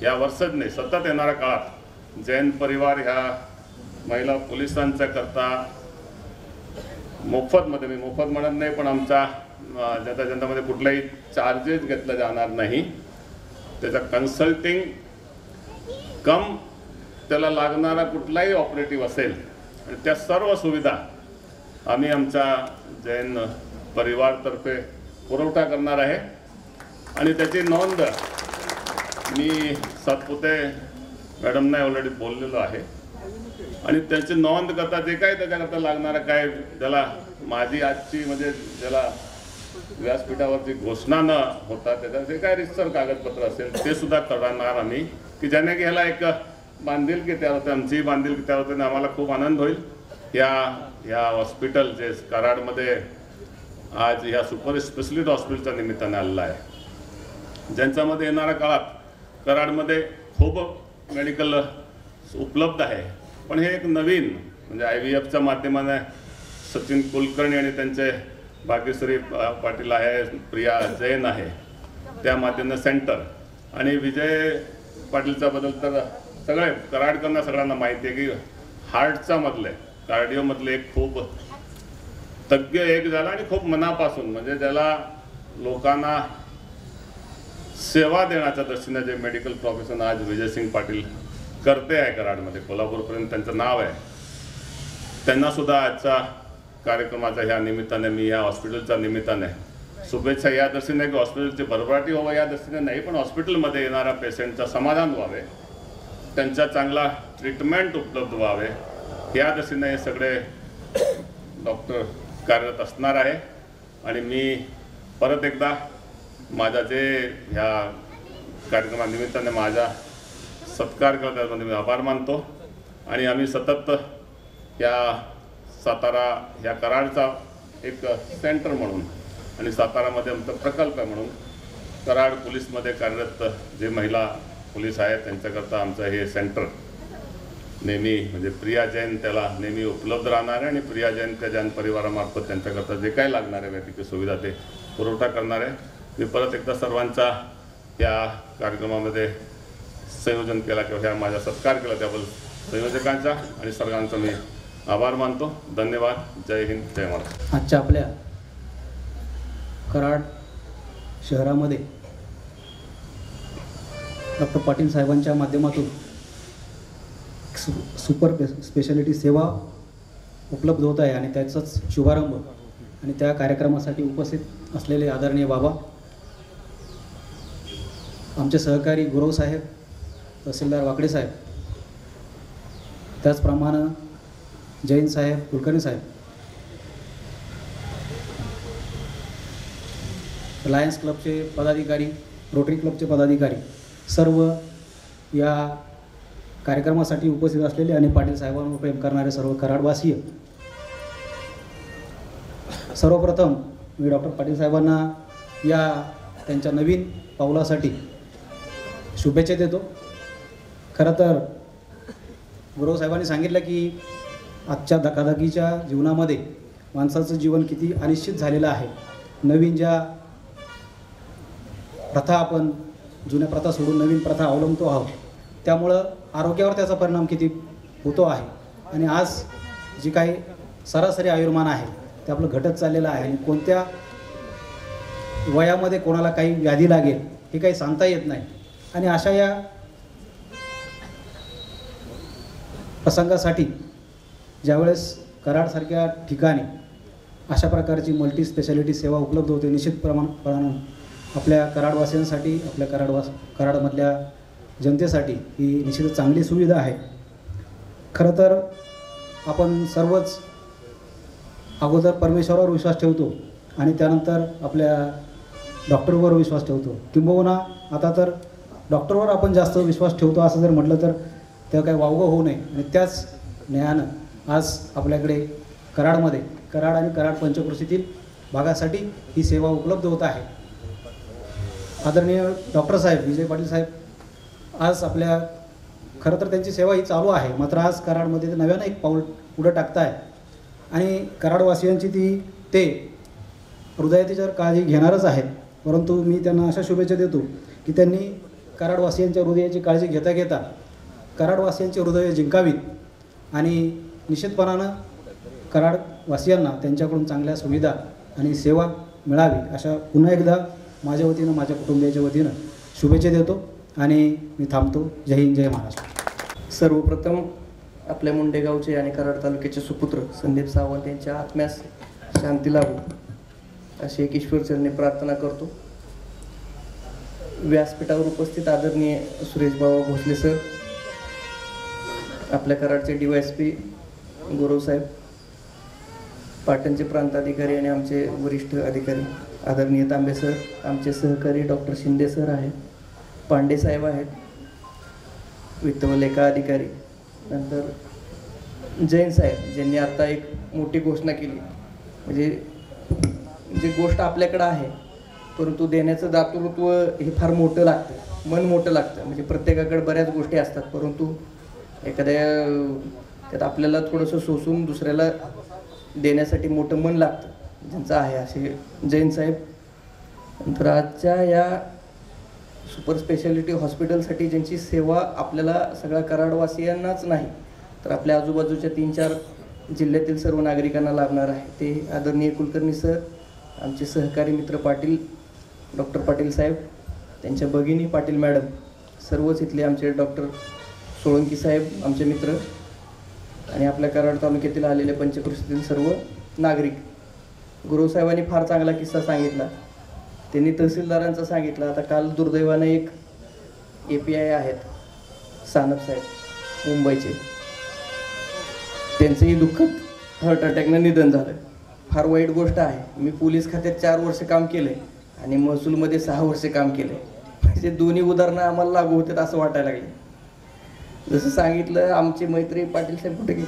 या वर्षात नाही सतत येणाऱ्या काळात जैन परिवार ह्या महिला पोलिसांच्या करता मोफतमध्ये, मी मोफत म्हणत नाही पण आमच्या जनता जनतामध्ये कुठलाही चार्जेस घेतला जाणार नाही, त्याचा कन्सल्टिंग कम त्याला लागणारा कुठलाही ऑपरेटिव्ह असेल आणि त्या सर्व सुविधा आम्ही आमच्या जैन परिवारतर्फे पुरवठा करणार आहे. आणि त्याची नोंद मी सातपुते मॅडमना ऑलरेडी बोललेलो आहे आणि त्याची नोंद करता जे काही त्याच्याकरता लागणारं काय ज्याला माझी आजची म्हणजे ज्याला व्यासपीठावरची घोषणा न होता त्याचं जे काय रितसर कागदपत्र असेल ते सुद्धा करणार आम्ही, की ज्याने की ह्याला एक बांधिलकी तयार होते, आमचीही बांधिलकी तयार होते आणि आम्हाला खूप आनंद होईल. या हॉस्पिटल जे कराडमध्ये आज ह्या सुपर स्पेशलिस्ट हॉस्पिटलच्या निमित्ताने आलेला आहे, ज्यांच्यामध्ये येणाऱ्या काळात कराडमध्ये खूप मेडिकल उपलब्ध आहे, पण हे एक नवीन म्हणजे IVFच्या माध्यमाने सचिन कुलकर्णी आणि त्यांचे भाग्यश्री पाटील आहे, प्रिया जैन आहे, त्या माध्यमाने सेंटर आणि विजय पाटीलच्या बद्दल तर सगळे कराडकरांना सगळ्यांना माहिती आहे की हार्टच्या मधले कार्डिओमधले एक खूप तज्ञ एक झाला आणि खूप मनापासून म्हणजे ज्याला लोकांना सेवा देण्याच्या दृष्टीने जे मेडिकल प्रोफेशन आज विजयसिंग पाटील करते आहे कराडमध्ये, कोल्हापूरपर्यंत त्यांचं नाव आहे. त्यांना सुद्धा आजच्या कार्यक्रमाच्या ह्या निमित्ताने मी या हॉस्पिटलच्या निमित्ताने शुभेच्छा या दृष्टीने की हॉस्पिटलची भरभराटी व्हावं या दृष्टीने नाही, पण हॉस्पिटलमध्ये येणाऱ्या पेशंटचं समाधान व्हावे, त्यांच्या चांगला ट्रीटमेंट उपलब्ध व्हावे या दृष्टीने हे सगळे डॉक्टर कार्यरत असणार आहे. आणि मी परत एकदा माझा जे ह्या कार्यक्रमानिमित्ताने माझा सत्कार केला त्यामध्ये मी आभार मानतो. आणि आम्ही सतत या सातारा ह्या कराडचा एक सेंटर म्हणून आणि सातारामध्ये आमचा प्रकल्प आहे म्हणून कराड पोलीसमध्ये कार्यरत जे महिला पोलीस आहेत त्यांच्याकरता आमचं हे सेंटर नेहमी म्हणजे प्रिया जैन त्याला नेहमी उपलब्ध राहणार आहे आणि प्रिया जैन त्या जैन परिवारामार्फत त्यांच्याकरता जे काही लागणार आहे वैद्यकीय सुविधा ते पुरवठा करणार आहे. मी परत एकदा सर्वांचा या कार्यक्रमामध्ये संयोजन केला किंवा ह्या माझा सत्कार केला त्याबद्दल संयोजकांचा आणि सर्वांचा मी आभार मानतो. धन्यवाद. जय हिंद, जय महाराष्ट्र. आजच्या आपल्या कराड शहरामध्ये डॉक्टर पाटील साहेबांच्या माध्यमातून सुपर स्पेशालिटी सेवा उपलब्ध होत आहे आणि त्याचाच शुभारंभ आणि त्या कार्यक्रमासाठी उपस्थित असलेले आदरणीय बाबा, आमचे सहकारी गुरव साहेब, तहसीलदार वाकडे साहेब, त्याचप्रमाणे जैन साहेब, कुलकर्णी साहेब, लायन्स क्लबचे पदाधिकारी, रोटरी क्लबचे पदाधिकारी, सर्व या कार्यक्रमासाठी उपस्थित असलेले आणि पाटील साहेबांवर प्रेम करणारे सर्व कराडवासीय सर्वप्रथम मी डॉक्टर पाटील साहेबांना या त्यांच्या नवीन पावलासाठी शुभेच्छा देतो. खरं तर गुरव साहेबांनी सांगितलं की आजच्या धकाधकीच्या जीवनामध्ये माणसाचं जीवन किती अनिश्चित झालेलं आहे. नवीन ज्या प्रथा आपण जुन्या प्रथा सोडून नवीन प्रथा अवलंबतो आहोत, त्यामुळं आरोग्यावर त्याचा परिणाम किती होतो आहे. आणि आज जी काही सरासरी आयुर्मान आहे ते आपलं घटत चाललेलं आहे आणि कोणत्या वयामध्ये कोणाला काही व्याधी लागेल हे काही सांगता येत नाही. आणि अशा या प्रसंगासाठी ज्यावेळेस कराडसारख्या ठिकाणी अशा प्रकारची मल्टी स्पेशालिटी सेवा उपलब्ध होते, निश्चित प्रमाणात आपल्या कराडवासियांसाठी, आपल्या कराडमधल्या जनतेसाठी ही निश्चितच चांगली सुविधा आहे. खरं तर आपण सर्वच अगोदर परमेश्वरावर विश्वास ठेवतो आणि त्यानंतर आपल्या डॉक्टरवर विश्वास ठेवतो. किंबहुना आता तर डॉक्टरवर आपण जास्त विश्वास ठेवतो असं जर म्हटलं तर तेव्हा काही वावगं होऊ नये. आणि त्याच न्यायानं आज आपल्याकडे कराडमध्ये कराड आणि कराड पंचक्रोशीतील भागासाठी ही सेवा उपलब्ध होत आहे. आदरणीय डॉक्टर साहेब विजय पाटील साहेब आज आपल्या खरं तर त्यांची सेवा ही चालू आहे, मात्र आज कराडमध्ये ते नव्यानं एक पाऊल पुढं टाकताय आणि कराडवासियांची ते हृदयाची काळजी घेणारच आहेत. परंतु मी त्यांना अशा शुभेच्छा देतो की त्यांनी कराडवासियांच्या हृदयाची काळजी घेता घेता कराडवासियांची हृदय जिंकावीत आणि निश्चितपणानं कराडवासियांना त्यांच्याकडून चांगल्या सुविधा आणि सेवा मिळावी अशा पुन्हा एकदा माझ्या वतीनं माझ्या कुटुंबियाच्या वतीनं शुभेच्छा देतो आणि मी थांबतो. जय हिंद, जय महाराष्ट्र. सर्वप्रथम आपल्या मुंडेगावचे आणि कराड तालुक्याचे सुपुत्र संदीप सावंत यांच्या आत्म्यास शांती लाभो अशी एक ईश्वरचरणी प्रार्थना करतो. व्यासपीठावर उपस्थित आदरणीय सुरेशबाबा भोसले सर, आपल्या कराडचे DYSP गुरव साहेब, पाटणचे प्रांताधिकारी आणि आमचे वरिष्ठ अधिकारी आदरणीय तांबे सर, आमचे सहकारी डॉक्टर शिंदे सर आहेत, पांडे साहेब आहेत, वित्त व लेखा अधिकारी, नंतर जैन साहेब ज्यांनी आता एक मोठी घोषणा केली. म्हणजे जी गोष्ट आपल्याकडं आहे परंतु देण्याचं दातृत्व हे फार मोठं लागतं, मन मोठं लागतं. म्हणजे प्रत्येकाकडे बऱ्याच गोष्टी असतात परंतु एखाद्या त्यात आपल्याला थोडंसं सोसून दुसऱ्याला देण्यासाठी मोठं मन लागतं, ज्यांचं आहे असे जैन साहेब. नंतर आजच्या या सुपर स्पेशालिटी हॉस्पिटलसाठी ज्यांची सेवा आपल्याला सगळ्या कराडवासियांनाच नाही तर आपल्या आजूबाजूच्या 3-4 जिल्ह्यातील सर्व नागरिकांना लाभणार आहे ते आदरणीय कुलकर्णी सर, आमचे सहकारी मित्र पाटील डॉक्टर पाटील साहेब, त्यांच्या भगिनी पाटील मॅडम, सर्वच इथले आमचे डॉक्टर सोळंकी साहेब आमचे मित्र आणि आपल्या कराड तालुक्यातील आलेले पंचक्रोशीतील सर्व नागरिक. गुरुसाहेबांनी फार चांगला किस्सा सांगितला, त्यांनी तहसीलदारांचा सांगितला. आता काल दुर्दैवानं एक API आहेत सानप साहेब मुंबईचे, त्यांचंही दुःखद हार्ट अटॅकनं निधन झालं. फार वाईट गोष्ट आहे. मी पोलीस खात्यात 4 वर्ष काम केलं आहे आणि महसूलमध्ये 6 वर्ष काम केलं आहे. म्हणजे दोन्ही उदाहरणं आम्हाला लागू होतात असं वाटायला लागले. जसं सांगितलं आमचे मैत्री पाटील साहेब कुठे गेले,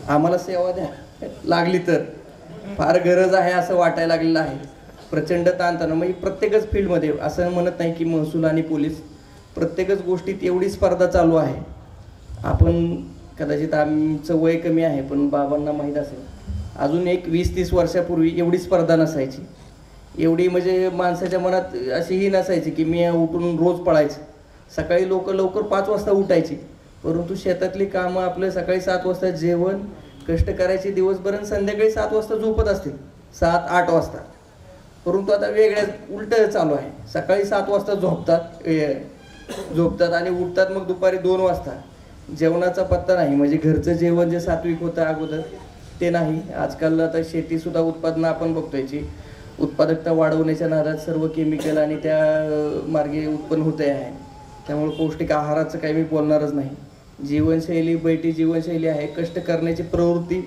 आम्हाला सेवा द्या लागली तर, फार गरज आहे असं वाटायला लागलेलं आहे. प्रचंड ताणतणाव म्हणजे प्रत्येकच फील्डमध्ये, असं म्हणत नाही की महसूल आणि पोलीस, प्रत्येकच गोष्टीत एवढी स्पर्धा चालू आहे. आपण कदाचित आमचं वय कमी आहे पण बाबांना माहीत असेल अजून एक 20-30 वर्षापूर्वी एवढी स्पर्धा नसायची. एवढी म्हणजे माणसाच्या मनात अशीही नसायची की मी उठून रोज पळायचं. सकाळी लोक लवकर 5 वाजता उठायची परंतु शेतातली कामं आपलं सकाळी 7 वाजता जेवण कष्ट करायचे दिवसभर आणि संध्याकाळी 7 वाजता झोपत असतील, 7-8 वाजता. परंतु आता वेगळ्या उलट चालू आहे. सकाळी 7 वाजता झोपतात आणि उठतात मग दुपारी 2 वाजता. जेवणाचा पत्ता नाही. म्हणजे घरचं जेवण जे सात्विक होतं अगोदर ते नाही. आजकाल आता शेतीसुद्धा उत्पादनं आपण बघतोय की उत्पादकता वाढवण्याच्या नादात सर्व केमिकल आणि त्या मार्गे उत्पन्न होते आहे. त्यामुळे पौष्टिक आहाराचं काही मी बोलणारच नाही. जीवनशैली बैठी जीवनशैली आहे. कष्ट करण्याची प्रवृत्ती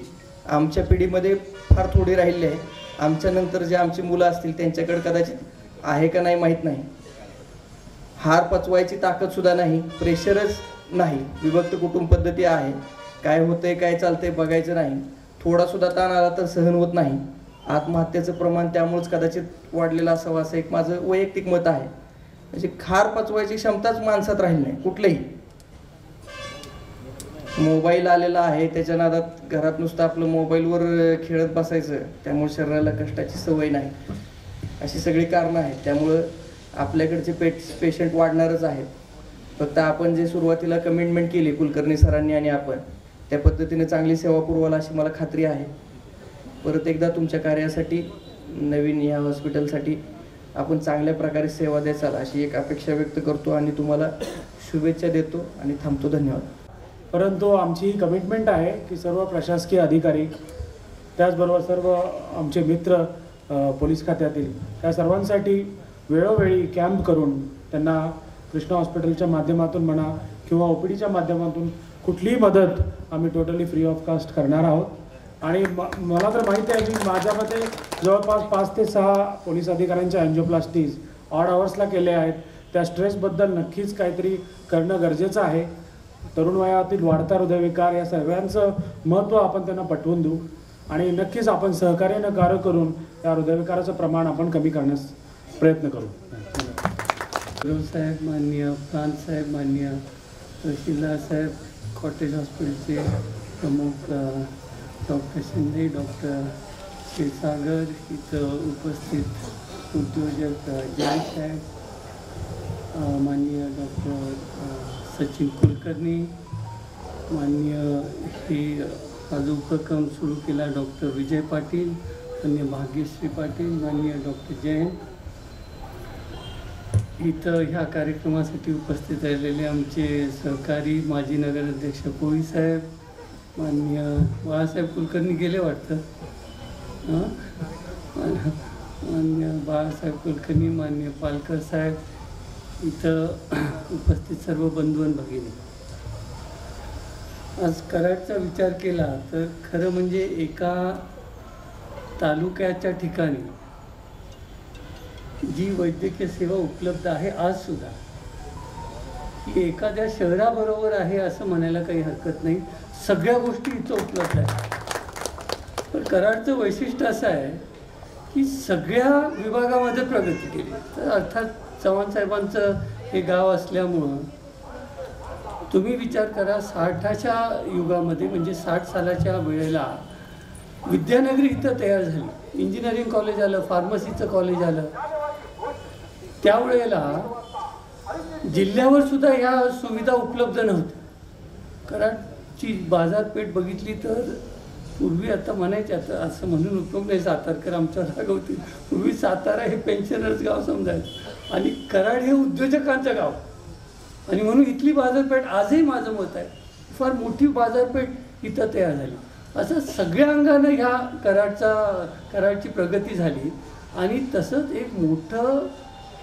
आमच्या पिढीमध्ये फार थोडी राहिली आहे. आमच्यानंतर जे आमची मुलं असतील त्यांच्याकडे कदाचित आहे का नाही माहीत नाही. हार पचवायची ताकदसुद्धा नाही, प्रेशरच नाही. विभक्त कुटुंब पद्धती आहे. काय होतंय काय चालतंय बघायचं नाही. थोडासुद्धा ताण आला तर सहन होत नाही. आत्महत्येचं प्रमाण त्यामुळेच कदाचित वाढलेलं असावं असं एक माझं वैयक्तिक मत आहे. म्हणजे खार पचवायची क्षमताच माणसात राहिली नाही कुठलंही. मोबाईल आलेला आहे, त्याच्या नादात घरात नुसतं आपलं मोबाईलवर खेळत बसायचं, त्यामुळे शरीराला कष्टाची सवय नाही. अशी सगळी कारणं आहेत. त्यामुळं आपल्याकडचे पेशंट वाढणारच आहेत. फक्त आपण जे सुरुवातीला कमिटमेंट केली कुलकर्णी सरांनी आणि आपण, त्या पद्धतीने चांगली सेवा पुरवाल अशी मला खात्री आहे. परत एकदा तुमच्या कार्यासाठी, नवीन या हॉस्पिटलसाठी आपण चांगल्या प्रकारे सेवा द्याल अशी एक अपेक्षा व्यक्त करतो आणि तुम्हाला शुभेच्छा देतो आणि थांबतो. धन्यवाद. परंतु आमची ही कमिटमेंट आहे की सर्व प्रशासकीय अधिकारी, त्याचबरोबर सर्व आमचे मित्र पोलीस खात्यातील, त्या सर्वांसाठी वेळोवेळी कॅम्प करून त्यांना कृष्णा हॉस्पिटलच्या माध्यमातून म्हणा किंवा OPDच्या माध्यमातून कुठलीही मदत आम्ही टोटली फ्री ऑफ कास्ट करणार आहोत. आणि मला तर माहिती आहे की माझ्या मते जवळपास 5 ते 6 पोलीस अधिकाऱ्यांच्या अँजिओप्लास्टीज ऑड आवर्सला केले आहेत. त्या स्ट्रेसबद्दल नक्कीच काहीतरी करणं गरजेचं आहे. तरुण वयातील वाढता हृदयविकार या सगळ्यांचं महत्त्व आपण त्यांना पटवून देऊ आणि नक्कीच आपण सहकार्यानं कार्य करून या हृदयविकाराचं प्रमाण आपण कमी करण्यास प्रयत्न करू. साहेब, माननीय प्रांत साहेब, माननीय तहसीलदार साहेब, कॉटेज हॉस्पिटलचे प्रमुख डॉक्टर शिंदे, डॉक्टर क्षीरसागर, इथं उपस्थित उद्योजक जयंत साहेब, माननीय डॉक्टर सचिन कुलकर्णी, माननीय हे हा जो उपक्रम सुरू केला डॉक्टर विजय पाटील, माननीय भाग्यश्री पाटील, माननीय डॉक्टर जयंत, इथं ह्या कार्यक्रमासाठी उपस्थित राहिलेले आमचे सहकारी माजी नगराध्यक्ष कोळी साहेब, माननीय बाळासाहेब कुलकर्णी गेले वाटतं, माननीय बाळासाहेब कुलकर्णी, माननीय पालकर साहेब, इथं उपस्थित सर्व बंधू आणि भगिनी. आज कराडचा विचार केला तर खरं म्हणजे एका तालुक्याच्या ठिकाणी जी वैद्यकीय सेवा उपलब्ध आहे आजसुद्धा, ही एखाद्या शहराबरोबर आहे असं म्हणायला काही हरकत नाही. सगळ्या गोष्टी इथं उपलब्ध आहेत. पण कराडचं वैशिष्ट्य असं आहे की सगळ्या विभागामध्ये प्रगती केली. तर अर्थात चव्हाण साहेबांचं हे गाव असल्यामुळं तुम्ही विचार करा, 60च्या युगामध्ये म्हणजे 60 सालाच्या वेळेला विद्यानगरी इथं तयार झाली. इंजिनिअरिंग कॉलेज आलं, फार्मसीचं कॉलेज आलं. त्यावेळेला जिल्ह्यावर सुद्धा ह्या सुविधा उपलब्ध नव्हत्या. कराडची बाजारपेठ बघितली तर पूर्वी, आता म्हणायचे आता असं म्हणून उपयोग नाही, सातारकर आमच्या रागवतील, पूर्वी सातारा हे पेन्शनर्स गाव समजायचं आणि कराड हे उद्योजकांचं गाव. आणि म्हणून इथली बाजारपेठ आजही माझं मत आहे फार मोठी बाजारपेठ इथं तयार झाली. असं सगळ्या अंगानं ह्या कराडची प्रगती झाली. आणि तसंच एक मोठं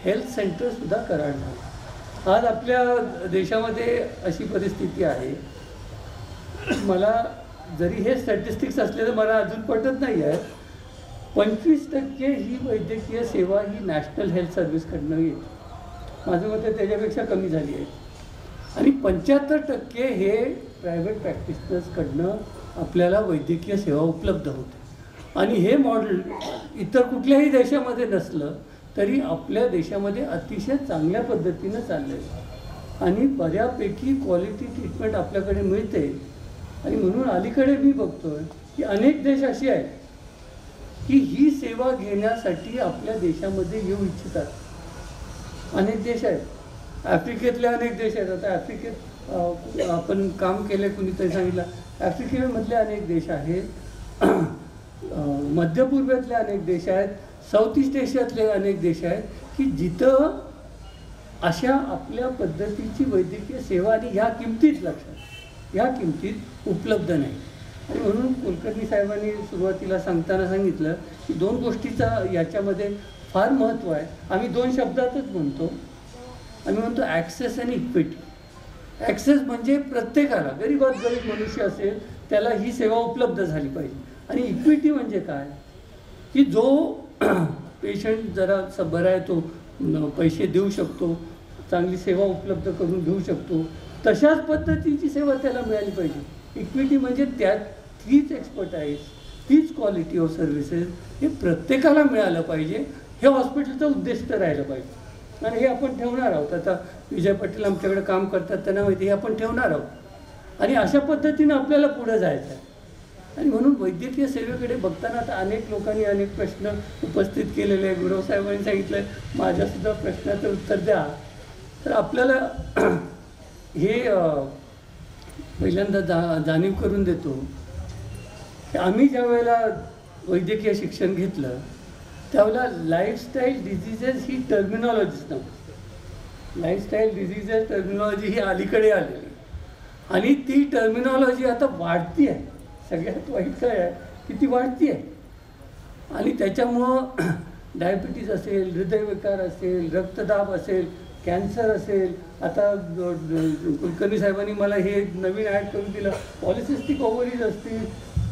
हेल्थ सेंटरसुद्धा कराड झालं. आज आपल्या देशामध्ये अशी परिस्थिती आहे, मला जरी हे स्टॅटिस्टिक्स असले तर मला अजून पटत नाही आहे, 25% ही वैद्यकीय सेवा ही नॅशनल हेल्थ सर्व्हिसकडनं येते. माझं मत त्याच्यापेक्षा कमी झाली आहे. आणि 75% हे प्रायव्हेट प्रॅक्टिशनर्सकडनं आपल्याला वैद्यकीय सेवा उपलब्ध होते. आणि हे मॉडेल इतर कुठल्याही देशामध्ये नसलं तरी आपल्या देशामध्ये अतिशय चांगल्या पद्धतीनं चाललं आहे आणि बऱ्यापैकी क्वालिटी ट्रीटमेंट आपल्याकडे मिळते. आणि म्हणून अलीकडे मी बघतोय की अनेक देश असे आहेत की ही सेवा घेण्यासाठी आपल्या देशामध्ये येऊ इच्छितात. अनेक देश आहेत, आफ्रिकेतले अनेक देश आहेत. आता आफ्रिकेत आपण काम केलं, कुणीतरी सांगितलं, आफ्रिकेमधले अनेक देश आहेत, मध्य पूर्वेतले अनेक देश आहेत, साऊथ ईस्ट एशियातले अनेक देश आहेत की जिथं अशा आपल्या पद्धतीची वैद्यकीय सेवा आणि ह्या किमतीत, लक्षात ह्या किमतीत उपलब्ध नाही. आणि म्हणून कुलकर्णी साहेबांनी सुरुवातीला सांगताना सांगितलं की 2 गोष्टीचा याच्यामध्ये फार महत्त्व आहे. आम्ही 2 शब्दातच म्हणतो. आम्ही म्हणतो ॲक्सेस आणि इक्विटी. ॲक्सेस म्हणजे प्रत्येकाला, गरीबात गरीब मनुष्य असेल त्याला ही सेवा उपलब्ध झाली पाहिजे. आणि इक्विटी म्हणजे काय की जो पेशंट जरा बरा आहे तो पैसे देऊ शकतो, चांगली सेवा उपलब्ध करून घेऊ शकतो, तशाच पद्धतीची सेवा त्याला मिळाली पाहिजे. इक्विटी म्हणजे तीच एक्सपर्टाईज, तीच क्वालिटी ऑफ सर्व्हिसेस हे प्रत्येकाला मिळालं पाहिजे, हे हॉस्पिटलचं उद्दिष्ट राहिलं पाहिजे. आणि हे आपण ठेवणार आहोत. आता विजय पाटील आमच्याकडे काम करतात, त्यांना माहिती हे आपण ठेवणार आहोत. आणि अशा पद्धतीनं आपल्याला पुढे जायचं आहे. आणि म्हणून वैद्यकीय सेवेकडे बघताना आता अनेक लोकांनी अनेक प्रश्न उपस्थित केलेले आहे. गुरव साहेबांनी सांगितलं माझ्यासुद्धा प्रश्नाचं उत्तर द्या. तर आपल्याला हे पहिल्यांदा जाणीव करून देतो की आम्ही ज्या वेळेला वैद्यकीय शिक्षण घेतलं त्यावेळेला लाईफस्टाईल डिझिजेस ही टर्मिनॉलॉजीच नव्हती. लाईफस्टाईल डिझिजेस टर्मिनॉलॉजी ही अलीकडे आलेली आणि ती टर्मिनॉलॉजी आता वाढती आहे. सगळ्यात वाईट काय आहे की ती वाढती आहे. आणि त्याच्यामुळं डायबिटीज असेल, हृदयविकार असेल, रक्तदाब असेल, कॅन्सर असेल, आता कुलकर्णी साहेबांनी मला हे नवीन ॲड करून दिलं, पॉलिसिस्टिक ओव्हरीज असतील,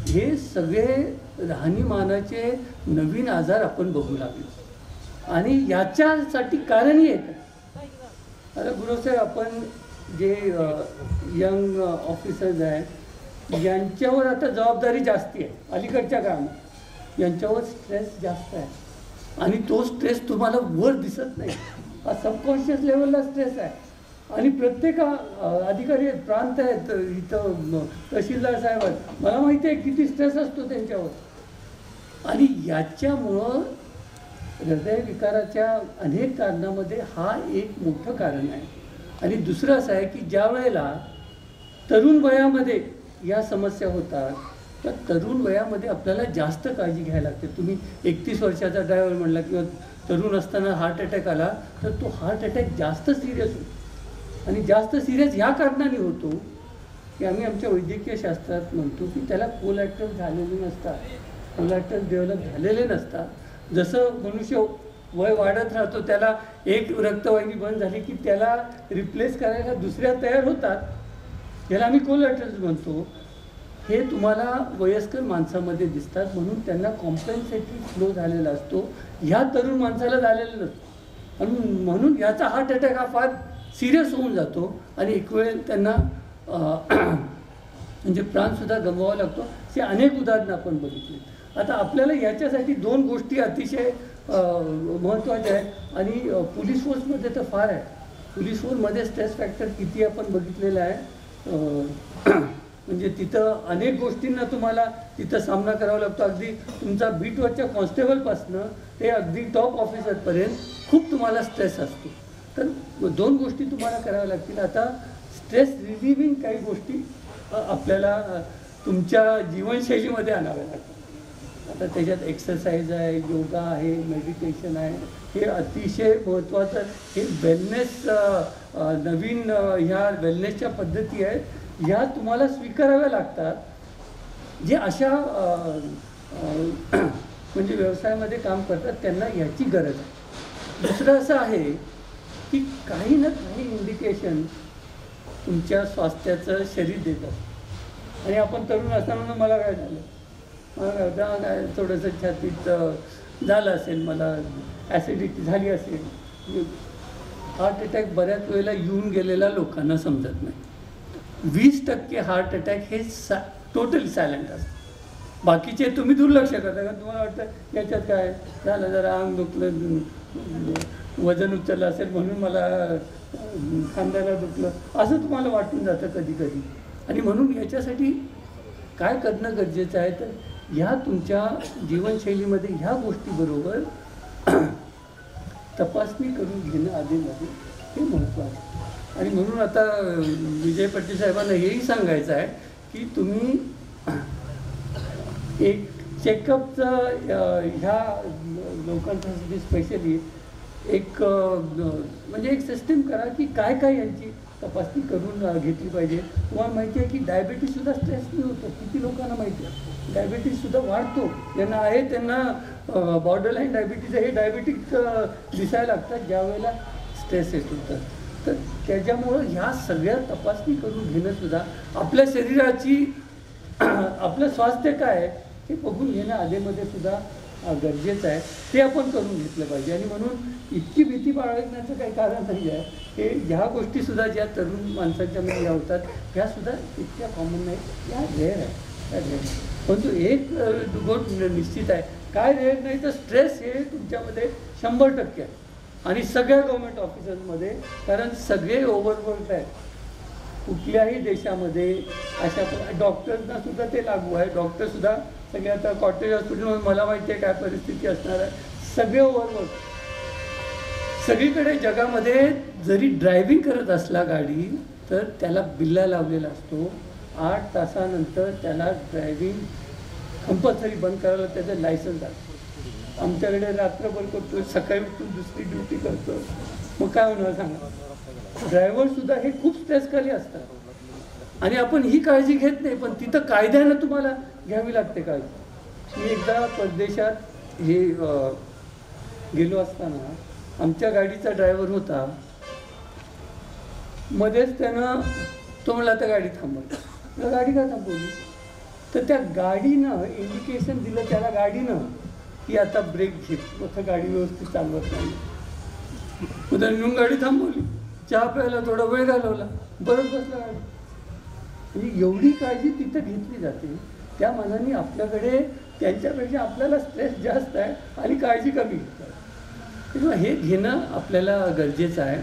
हे सगळे राहणीमानाचे नवीन आजार आपण बघू लागलो. आणि याच्यासाठी कारणही आहे. आता गुरुसाहेब, आपण जे यंग ऑफिसर्स आहेत यांच्यावर आता जबाबदारी जास्ती आहे. अलीकडच्या काळात यांच्यावर स्ट्रेस जास्त आहे आणि तो स्ट्रेस तुम्हाला वर दिसत नाही. हा सबकॉन्शियस लेवलला स्ट्रेस आहे. आणि प्रत्येक अधिकारी आहेत, प्रांत आहेत, इथं तहसीलदार साहेब आहेत, मला माहिती आहे किती स्ट्रेस असतो त्यांच्यावर. आणि याच्यामुळं हृदयविकाराच्या अनेक कारणामध्ये हा एक मोठं कारण आहे. आणि दुसरं असं आहे की ज्या वेळेला तरुण वयामध्ये या समस्या होतात तर तरुण वयामध्ये आपल्याला जास्त काळजी घ्यायला लागते. तुम्ही 31 वर्षाचा ड्रायव्हर म्हणला किंवा तरुण असताना हार्ट अटॅक आला तर तो हार्ट अटॅक जास्त सिरियस होतो. आणि जास्त सिरियस ह्या कारणाने होतो की आम्ही आमच्या वैद्यकीय शास्त्रात म्हणतो की त्याला कोलॅटरल झालेले नसतात, कोलॅटरल डेव्हलप झालेले नसतात. जसं मनुष्य वय वाढत राहतो त्याला एक रक्तवाहिनी बंद झाली की त्याला रिप्लेस करायला दुसऱ्या तयार होतात, याला आम्ही कोलॅटरल्स म्हणतो. हे तुम्हाला वयस्कर माणसामध्ये दिसतात म्हणून त्यांना कॉम्पेन्सेटरी फ्लो झालेला असतो, ह्या तरुण माणसाला झालेला नसतो. आणि म्हणून याचा हार्ट अटॅक हा फार सिरियस होऊन जातो आणि एक वेळ त्यांना म्हणजे प्राणसुद्धा गमवावा लागतो. असे अनेक उदाहरणं आपण बघितली. आता आपल्याला याच्यासाठी 2 गोष्टी अतिशय महत्त्वाच्या आहेत. आणि पोलीस फोर्समध्ये तर फार आहे. पोलीस फोर्समध्ये स्ट्रेस फॅक्टर किती आपण बघितलेला आहे. म्हणजे तिथं अनेक गोष्टींना तुम्हाला तिथं सामना करावा लागतो. अगदी तुमचा बीटवरच्या कॉन्स्टेबलपासनं ते अगदी टॉप ऑफिसरपर्यंत खूप तुम्हाला स्ट्रेस असतो. तर 2 गोष्टी तुम्हाला कराव्या लागतील. आता स्ट्रेस रिलिव्हिंग काही गोष्टी आपल्याला तुमच्या जीवनशैलीमध्ये आणाव्या लागतात. आता त्याच्यात एक्सरसाइज आहे, योगा आहे, मेडिटेशन आहे. हे अतिशय महत्त्वाचं. हे वेलनेस, नवीन ह्या वेलनेसच्या पद्धती आहेत, ह्या तुम्हाला स्वीकाराव्या लागतात. जे अशा म्हणजे व्यवसायामध्ये काम करतात त्यांना ह्याची गरज आहे. दुसरं असं आहे की काही ना काही इंडिकेशन तुमच्या स्वास्थ्याचं शरीर देतात. आणि आपण तरुण असताना मला काय झालं, मला काय थोडंसं छातीत झालं असेल, मला ॲसिडिटी झाली असेल. हार्ट अटॅक बऱ्याच वेळेला येऊन गेलेल्या लोकांना समजत नाही. 20% हार्ट अटॅक हे टोटली सायलेंट असतं. बाकीचे तुम्ही दुर्लक्ष करता का तुम्हाला वाटतं याच्यात काय झालं, जरा अंग दुखलं, वजन उचललं असेल म्हणून मला खांद्याला दुखलं, असं तुम्हाला वाटून जातं कधी कधी. आणि म्हणून याच्यासाठी काय करणं गरजेचं आहे तर ह्या तुमच्या जीवनशैलीमध्ये ह्या गोष्टीबरोबर तपासणी करून घेणं आधीमध्ये हे महत्त्वाचं आहे. आणि म्हणून आता विजय पाटील साहेबांना हेही सांगायचं आहे की तुम्ही एक चेकअपचं ह्या लोकांसाठी स्पेशली एक म्हणजे एक सिस्टीम करा की काय काय यांची तपासणी करून घेतली पाहिजे. तुम्हाला माहिती आहे की डायबिटीससुद्धा स्ट्रेसनी होतो. किती लोकांना माहिती आहे डायबिटीससुद्धा वाढतो. ज्यांना आहे त्यांना बॉर्डरलाईन डायबिटीज आहे, हे डायबिटिक दिसायला लागतात ज्या वेळेला स्ट्रेस येत होतं. तर त्याच्यामुळं ह्या सगळ्या तपासणी करून घेणंसुद्धा आपल्या शरीराची आपलं स्वास्थ्य काय आहे हे बघून घेणं आधीमध्ये सुद्धा गरजेचं आहे. ते आपण करून घेतलं पाहिजे. आणि म्हणून इतकी भीती बाळगण्याचं काही कारण नाही आहे. हे ह्या गोष्टीसुद्धा ज्या तरुण माणसांच्या मध्ये होतात ह्यासुद्धा इतक्या कॉमन नाही, ह्या रेअर आहे. परंतु एक गोष्ट निश्चित आहे, काय रेट नाही तर स्ट्रेस हे तुमच्यामध्ये 100% आहे आणि सगळ्या गव्हर्नमेंट ऑफिसर्समध्ये, कारण सगळे ओव्हरवर्क आहेत. कुठल्याही देशामध्ये अशा डॉक्टर्सना सुद्धा ते लागू आहे. डॉक्टरसुद्धा सगळे आता कॉटेज हॉस्पिटलमध्ये मला माहिती आहे काय परिस्थिती असणार आहे. सगळे ओव्हरवर्क सगळीकडे जगामध्ये. जरी ड्रायव्हिंग करत असला गाडी तर त्याला बिल्ला लावलेला असतो. 8 तासानंतर त्याला ड्रायव्हिंग कंपल्सरी बंद करायला त्याचं लायसन्स असतं. आमच्याकडे रात्रभर करतो, सकाळी उठून दुसरी ड्युटी करतो, मग काय होणार सांगा. ड्रायव्हरसुद्धा हे खूप स्ट्रेसखाली असतात आणि आपण ही काळजी घेत नाही, पण तिथं कायद्यानं तुम्हाला घ्यावी लागते काळजी. मी एकदा परदेशात हे गेलो असताना आमच्या गाडीचा ड्रायव्हर होता, मध्येच त्यानं तो म्हणला आता गाडी थांबवली. गाडी का थांबवली तर त्या गाडीनं इंडिकेशन दिलं त्याला गाडीनं की आता ब्रेक घे, मग गाडी व्यवस्थित चालवत नाही. मग त्याने नेऊन गाडी थांबवली, चहा प्यायला थोडा वेळ घालवला, बरंच बसला गाडी. म्हणजे एवढी काळजी तिथं घेतली जाते. त्या मानाने आपल्याकडे त्यांच्यापेक्षा आपल्याला स्ट्रेस जास्त आहे आणि काळजी कमी घेतात. तेव्हा हे घेणं आपल्याला गरजेचं आहे.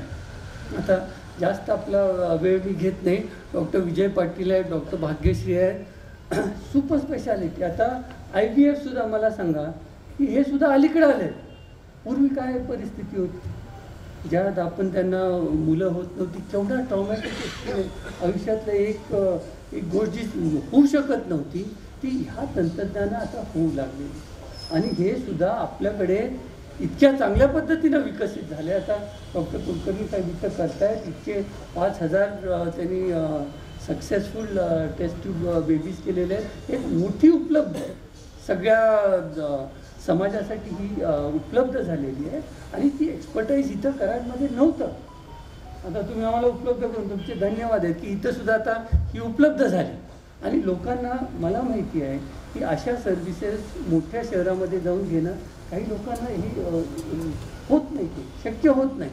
आता जास्त आपला वेळ मी घेत नाही. डॉक्टर विजय पाटील आहेत, डॉक्टर भाग्यश्री आहेत, सुपर स्पेशालिटी. आता IVF मला सांगा की हे सुद्धा अलीकडे आले. पूर्वी काय परिस्थिती होती, ज्यात आपण त्यांना मुलं होत नव्हती, केवढा ट्रॉमॅटिक आयुष्यातलं एक गोष्ट जी होऊ शकत नव्हती ती ह्या तंत्रज्ञानं आता होऊ लागली. आणि हे सुद्धा आपल्याकडे इतक्या चांगल्या पद्धतीनं विकसित झाले. आता डॉक्टर कुलकर्णी साहेब इथं करतायत, इतके 5000 त्यांनी सक्सेसफुल टेस्ट ट्यूब बेबीज केलेले आहेत. एक मोठी उपलब्ध आहे, सगळ्या समाजासाठी ही उपलब्ध झालेली आहे आणि ती एक्सपर्टाईज इथं कराडमध्ये नव्हतं. आता तुम्ही आम्हाला उपलब्ध करून तुमचे धन्यवाद आहेत की इथंसुद्धा आता ही उपलब्ध झाली. आणि लोकांना मला माहिती आहे की अशा सर्व्हिसेस मोठ्या शहरामध्ये जाऊन घेणं काही लोकांना ही होत नाही, ते शक्य होत नाही,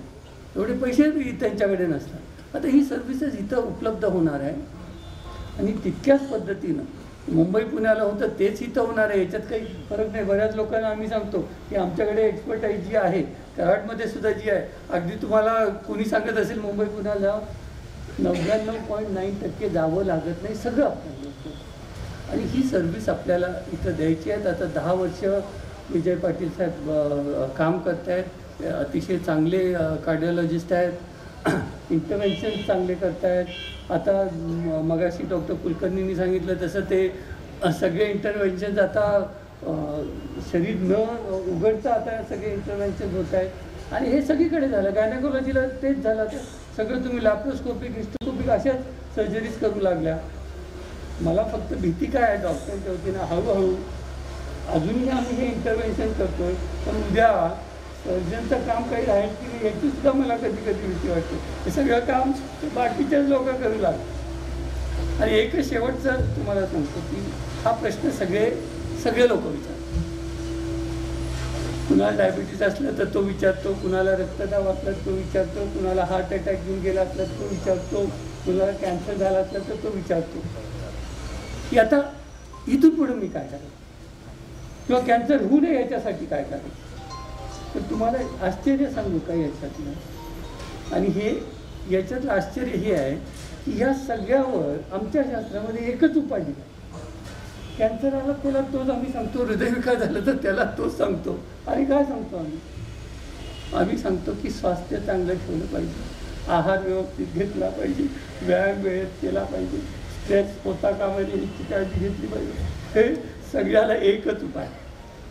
एवढे पैसे त्यांच्याकडे नसतात. आता ही सर्व्हिसेस इथं उपलब्ध होणार आहे आणि तितक्याच पद्धतीनं मुंबई पुण्याला होतं तेच इथं होणार आहे. याच्यात काही फरक नाही. बऱ्याच लोकांना आम्ही सांगतो की आमच्याकडे एक्सपर्टाईज जी आहे कराडमध्ये सुद्धा जी आहे, अगदी तुम्हाला कोणी सांगत असेल मुंबई पुण्याला जावं, 99.9% जावं लागत नाही, सगळं आपल्याला होतं. आणि ही सर्व्हिस आपल्याला इथं द्यायची आहेत. आता 10 वर्ष विजय पाटील साहेब काम करत आहेत. अतिशय चांगले कार्डिओलॉजिस्ट आहेत, इंटरव्हेन्शन चांगले करत आहेत. आता मगाशी डॉक्टर कुलकर्णींनी सांगितलं तसं ते सगळे इंटरव्हेन्शन्स आता शरीर न उघडता आता सगळे इंटरव्हेन्शन्स होत आहेत. आणि हे सगळीकडे झालं. गायनेकोलॉजीला तेच झालं, तर सगळं तुम्ही लॅप्रोस्कोपिक हिस्टोस्कोपिक अशाच सर्जरीज करू लागल्या. मला फक्त भीती काय आहे डॉक्टरच्या वतीनं, हळूहळू अजूनही आम्ही हे इंटरव्हेन्शन करतो आहे, पण उद्या सर्जनचं काम काही राहील की नाही याचीसुद्धा मला कधी कधी भीती वाटते. हे सगळं काम बाकीच्याच लोक करू लागतात. आणि एकच शेवटचं तुम्हाला सांगतो की हा प्रश्न सगळे लोक विचारतात. कुणाला डायबिटीस असलं तर तो विचारतो, कुणाला रक्तदाब असला तो विचारतो, कुणाला हार्ट अटॅक घेऊन गेला असला तो विचारतो, कुणाला कॅन्सर झाला असला तर तो विचारतो की आता इथून पुढे मी काय करायचं किंवा कॅन्सर होऊ नये याच्यासाठी काय करायचं. तर तुम्हाला आश्चर्य सांगू का याच्यातलं, आणि हे याच्यातलं आश्चर्य हे आहे की ह्या सगळ्यावर आमच्या शास्त्रामध्ये एकच उपाय दिला. कॅन्सर आला त्याला तोच आम्ही सांगतो, हृदयविकार झालं तर त्याला तोच सांगतो. आणि काय सांगतो आम्ही सांगतो की स्वास्थ्य चांगलं ठेवलं पाहिजे, आहार व्यवस्थित घेतला पाहिजे, व्यायाम वेळेत केला पाहिजे, स्ट्रेस होता कामा नये याची काळजी घेतली पाहिजे. हे सगळ्याला एकच उपाय,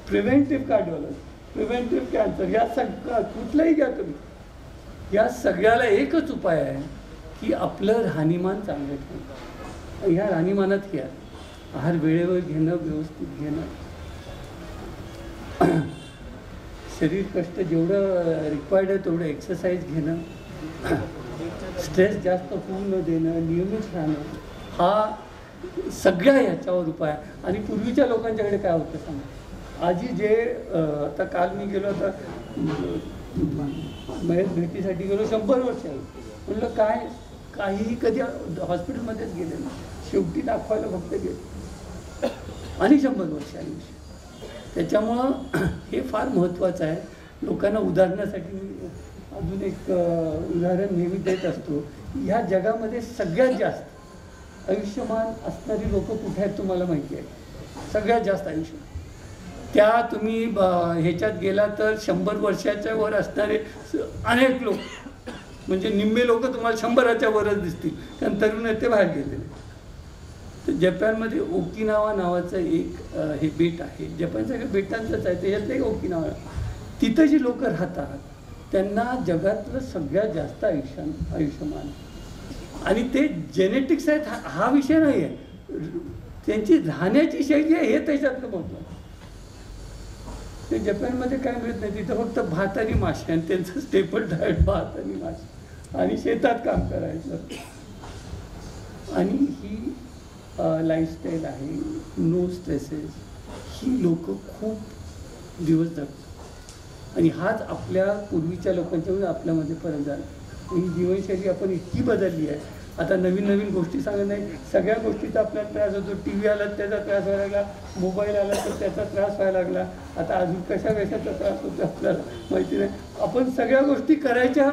प्रिव्हेंटिव्ह कार्डिओलॉजी, प्रिव्हेंटिव्ह कॅन्सर, या कुठलंही घ्या तुम्ही, या सगळ्याला एकच उपाय आहे की आपलं राहणीमान चांगलं ठेवणं. ह्या राहणीमानात घ्या, आहार वेळेवर घेणं, व्यवस्थित घेणं, शरीर कष्ट जेवढं रिक्वायर्ड आहे तेवढं एक्सरसाइज घेणं, स्ट्रेस जास्त होऊ न देणं, नियमित राहणं, हा सगळ्या ह्याच्यावर उपाय. आणि पूर्वीच्या लोकांच्याकडे काय होतं सांगा, आजी जे आता काल मी गेलो, आता महेश भेटीसाठी गेलो, 100 वर्ष आहे. म्हटलं काहीही कधी हॉस्पिटलमध्येच गेले ना, शेवटी दाखवायला फक्त गेले. आणि 100 वर्ष आयुष्य. त्याच्यामुळं हे फार महत्त्वाचं आहे. लोकांना उदाहरणासाठी मी अजून एक उदाहरण नेहमी देत असतो. ह्या जगामध्ये सगळ्यात जास्त आयुष्यमान असणारी लोक कुठे आहेत तुम्हाला माहिती आहे? सगळ्यात जास्त आयुष्य त्या तुम्ही ह्याच्यात गेला तर 100 वर्षाच्या वर असणारे अनेक लोक, म्हणजे निम्मे लोक तुम्हाला 100च्या वरच दिसतील, कारण तरुण आहेत ते बाहेर गेलेले. तर जपानमध्ये ओकिनावा नावाचं एक हे बेट आहे. जपान सगळं बेटांचंच आहे, त्याच्यातलं एक ओकिनावा. तिथं जी लोक राहतात त्यांना जगातलं सगळ्यात जास्त आयुष्यमान, आणि ते जेनेटिक्स आहेत हा विषय नाही आहे, त्यांची राहण्याची शैली आहे हे त्याच्यातलं महत्त्व. ते जपानमध्ये काय मिळत नाही, तिथं फक्त भात आणि मासे, आणि त्यांचं स्टेपल डाएट भात आणि मासे आणि शेतात काम करायचं. आणि ही लाईफस्टाईल आहे, नो स्ट्रेसेस, ही लोक खूप दिवस जगतात. आणि हाच आपल्या पूर्वीच्या लोकांच्यामध्ये आपल्यामध्ये फरक झाला. ही जीवनशैली आपण इतकी बदलली आहे. आता नवीन नवीन गोष्टी सांगत नाही, सगळ्या गोष्टीचा आपल्याला त्रास होतो. टी व्ही आला त्याचा त्रास व्हायला लागला, मोबाईल आला तर त्याचा त्रास व्हायला लागला, आता अजून कशाचा त्रास होतो आपल्याला माहिती नाही. आपण सगळ्या गोष्टी करायच्या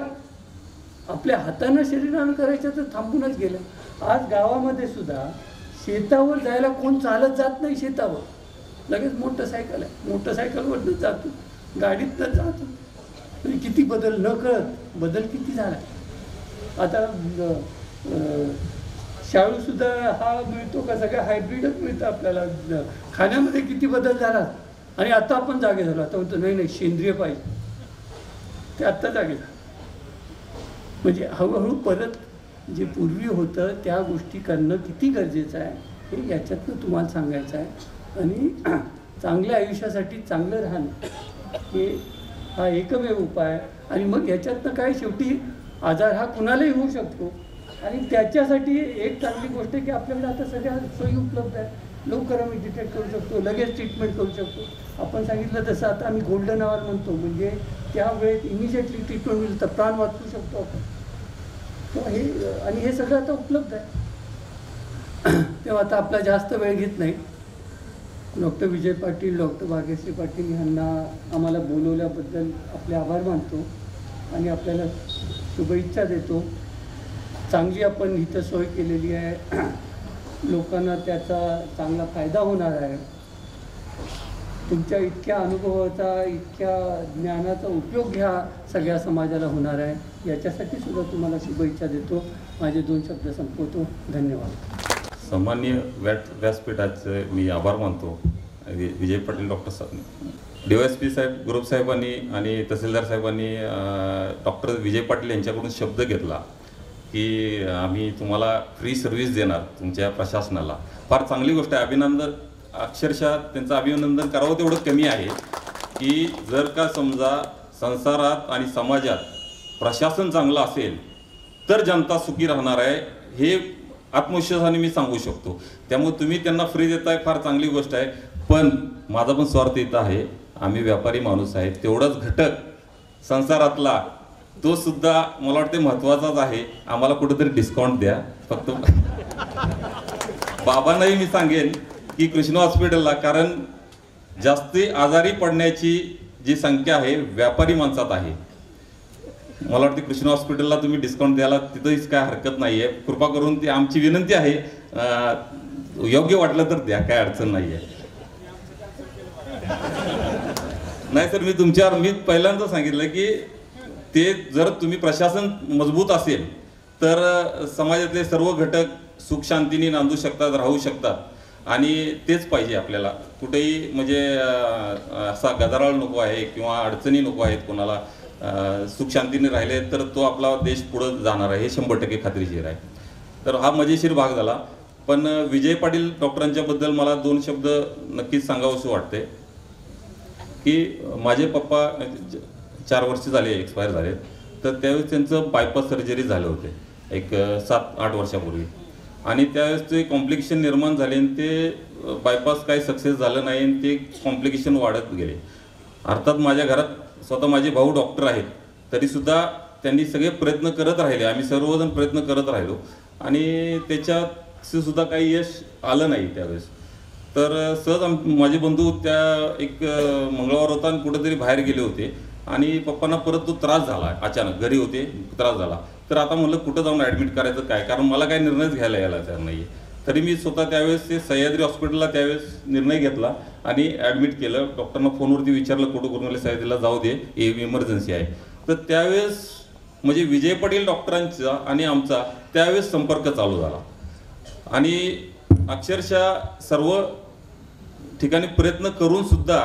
आपल्या हातानं शरीरानं करायच्या तर थांबूनच गेलं. आज गावामध्ये सुद्धा शेतावर जायला कोण चालत जात नाही. शेतावर लगेच मोटरसायकल आहे, मोटरसायकलवरच जातो, गाडीतच जातो. म्हणजे किती बदल न कळत बदल किती झाला. आता शाळूसुद्धा हा मिळतो का, सगळं हायब्रिडच मिळतं आपल्याला. खाण्यामध्ये किती बदल झाला. आणि आता आपण जागे झालो. आता म्हणतो नाही नाही सेंद्रिय पाहिजे, ते आत्ता जागे झालं. म्हणजे हळूहळू परत जे पूर्वी होतं त्या गोष्टी करणं किती गरजेचं आहे हे याच्यातनं तुम्हाला सांगायचं आहे. आणि चांगल्या आयुष्यासाठी चांगलं राहणं हे हा एकमेव उपाय आहे. आणि मग याच्यातनं काय शेवटी आजार हा कुणालाही होऊ शकतो. आणि त्याच्यासाठी एक चांगली गोष्ट आहे की आपल्याकडे आता सगळ्या सोयी उपलब्ध आहेत. लवकर आम्ही डिटेक्ट करू शकतो, लगेच ट्रीटमेंट करू शकतो. आपण सांगितलं तसं आता आम्ही गोल्डन आवर म्हणतो, म्हणजे त्यावेळेस इमिजिएटली ट्रीटमेंट मिळतं तर प्राण वाचवू शकतो आपण. तेव्हा हे आणि हे सगळं आता उपलब्ध आहे. तेव्हा आता आपला जास्त वेळ घेत नाही. डॉक्टर विजय पाटील, डॉक्टर भाग्यश्री पाटील यांना आम्हाला बोलवल्याबद्दल आपले आभार मानतो आणि आपल्याला शुभेच्छा देतो. चांगली आपण इथं सोय केलेली आहे, लोकांना त्याचा चांगला फायदा होणार आहे. तुमच्या इतक्या अनुभवाचा, इतक्या ज्ञानाचा उपयोग ह्या सगळ्या समाजाला होणार आहे. याच्यासाठी सुद्धा तुम्हाला शुभेच्छा देतो. माझे 2 शब्द संपवतो. धन्यवाद. सामान्य व्यासपीठाचे मी आभार मानतो. विजय पाटील, डॉक्टर DYSP साहेब, ग्रुप साहेबांनी आणि तहसीलदार साहेबांनी डॉक्टर विजय पाटील यांच्याकडून शब्द घेतला की आम्ही तुम्हाला फ्री सर्व्हिस देणार तुमच्या प्रशासनाला. फार चांगली गोष्ट आहे. अभिनंदन, अक्षरशः त्यांचं अभिनंदन करावं तेवढं कमी आहे की जर का समजा संसारात आणि समाजात प्रशासन चांगलं असेल तर जनता सुखी राहणार आहे, हे आत्मविश्वासाने मी सांगू शकतो. त्यामुळे तुम्ही त्यांना फ्री देताय, फार चांगली गोष्ट आहे. पण माझा पण स्वार्थ इथं आहे. आम्ही व्यापारी माणूस आहे, तेवढाच घटक संसारातला तो सुद्धा मला वाटते महत्त्वाचाच आहे. आम्हाला कुठेतरी डिस्काउंट द्या. फक्त बाबांनाही मी सांगेन की कृष्ण हॉस्पिटलला, कारण जास्ती आजारी पडण्याची जी संख्या आहे व्यापारी माणसात आहे. मला वाटते कृष्ण हॉस्पिटलला तुम्ही डिस्काउंट द्यायला तिथंच काय हरकत नाही आहे. कृपा करून ती आमची विनंती आहे. योग्य वाटलं तर द्या, काय अडचण नाही आहे. नाही सर, मी पहिल्यांदा सांगितलं की ते जर तुम्ही प्रशासन मजबूत असेल तर समाजातले सर्व घटक सुख शांतीने नांदू शकतात, राहू शकतात. आणि तेच पाहिजे आपल्याला. कुठेही म्हणजे असा गदारोळ नको आहे किंवा अडचणी नको आहेत कोणाला. सुख शांतीने राहिले तर तो आपला देश पुढे जाणार आहे, हे 100% खात्रीशीर आहे. तर हा मजेशीर भाग झाला. पण विजय पाटील डॉक्टरांच्याबद्दल मला 2 शब्द नक्कीच सांगावंसं वाटते की माझे पप्पा 4 वर्ष झाले एक्सपायर झाले. तर त्यावेळेस त्यांचं बायपास सर्जरी झालं होते एक 7-8 वर्षापूर्वी. आणि त्यावेळेस ते कॉम्प्लिकेशन निर्माण झाले आणि ते बायपास काही सक्सेस झालं नाही आणि ते कॉम्प्लिकेशन वाढत गेले. अर्थात माझ्या घरात स्वतः माझे भाऊ डॉक्टर आहेत, तरीसुद्धा त्यांनी सगळे प्रयत्न करत राहिले, आम्ही सर्वजण प्रयत्न करत राहिलो आणि त्याच्यात सुद्धा काही यश आलं नाही त्यावेळेस. तर सहज माझे बंधू त्या एक मंगळवार होता आणि कुठेतरी बाहेर गेले होते आणि पप्पांना परत तो त्रास झाला, अचानक घरी होते, त्रास झाला. तर आता म्हणलं कुठं जाऊन ॲडमिट करायचं काय, कारण मला काही निर्णयच घ्यायला यायला तयार नाही आहे. तरी मी स्वतः त्यावेळेस ते सह्याद्री हॉस्पिटलला त्यावेळेस निर्णय घेतला आणि ॲडमिट केलं. डॉक्टरना फोनवरती विचारलं कुठं करून, मला सह्याद्रीला जाऊ दे, इमर्जन्सी आहे. तर त्यावेळेस म्हणजे विजय पाटील डॉक्टरांचा आणि आमचा त्यावेळेस संपर्क चालू झाला आणि अक्षरशः सर्व ठिकाणी प्रयत्न करून सुद्धा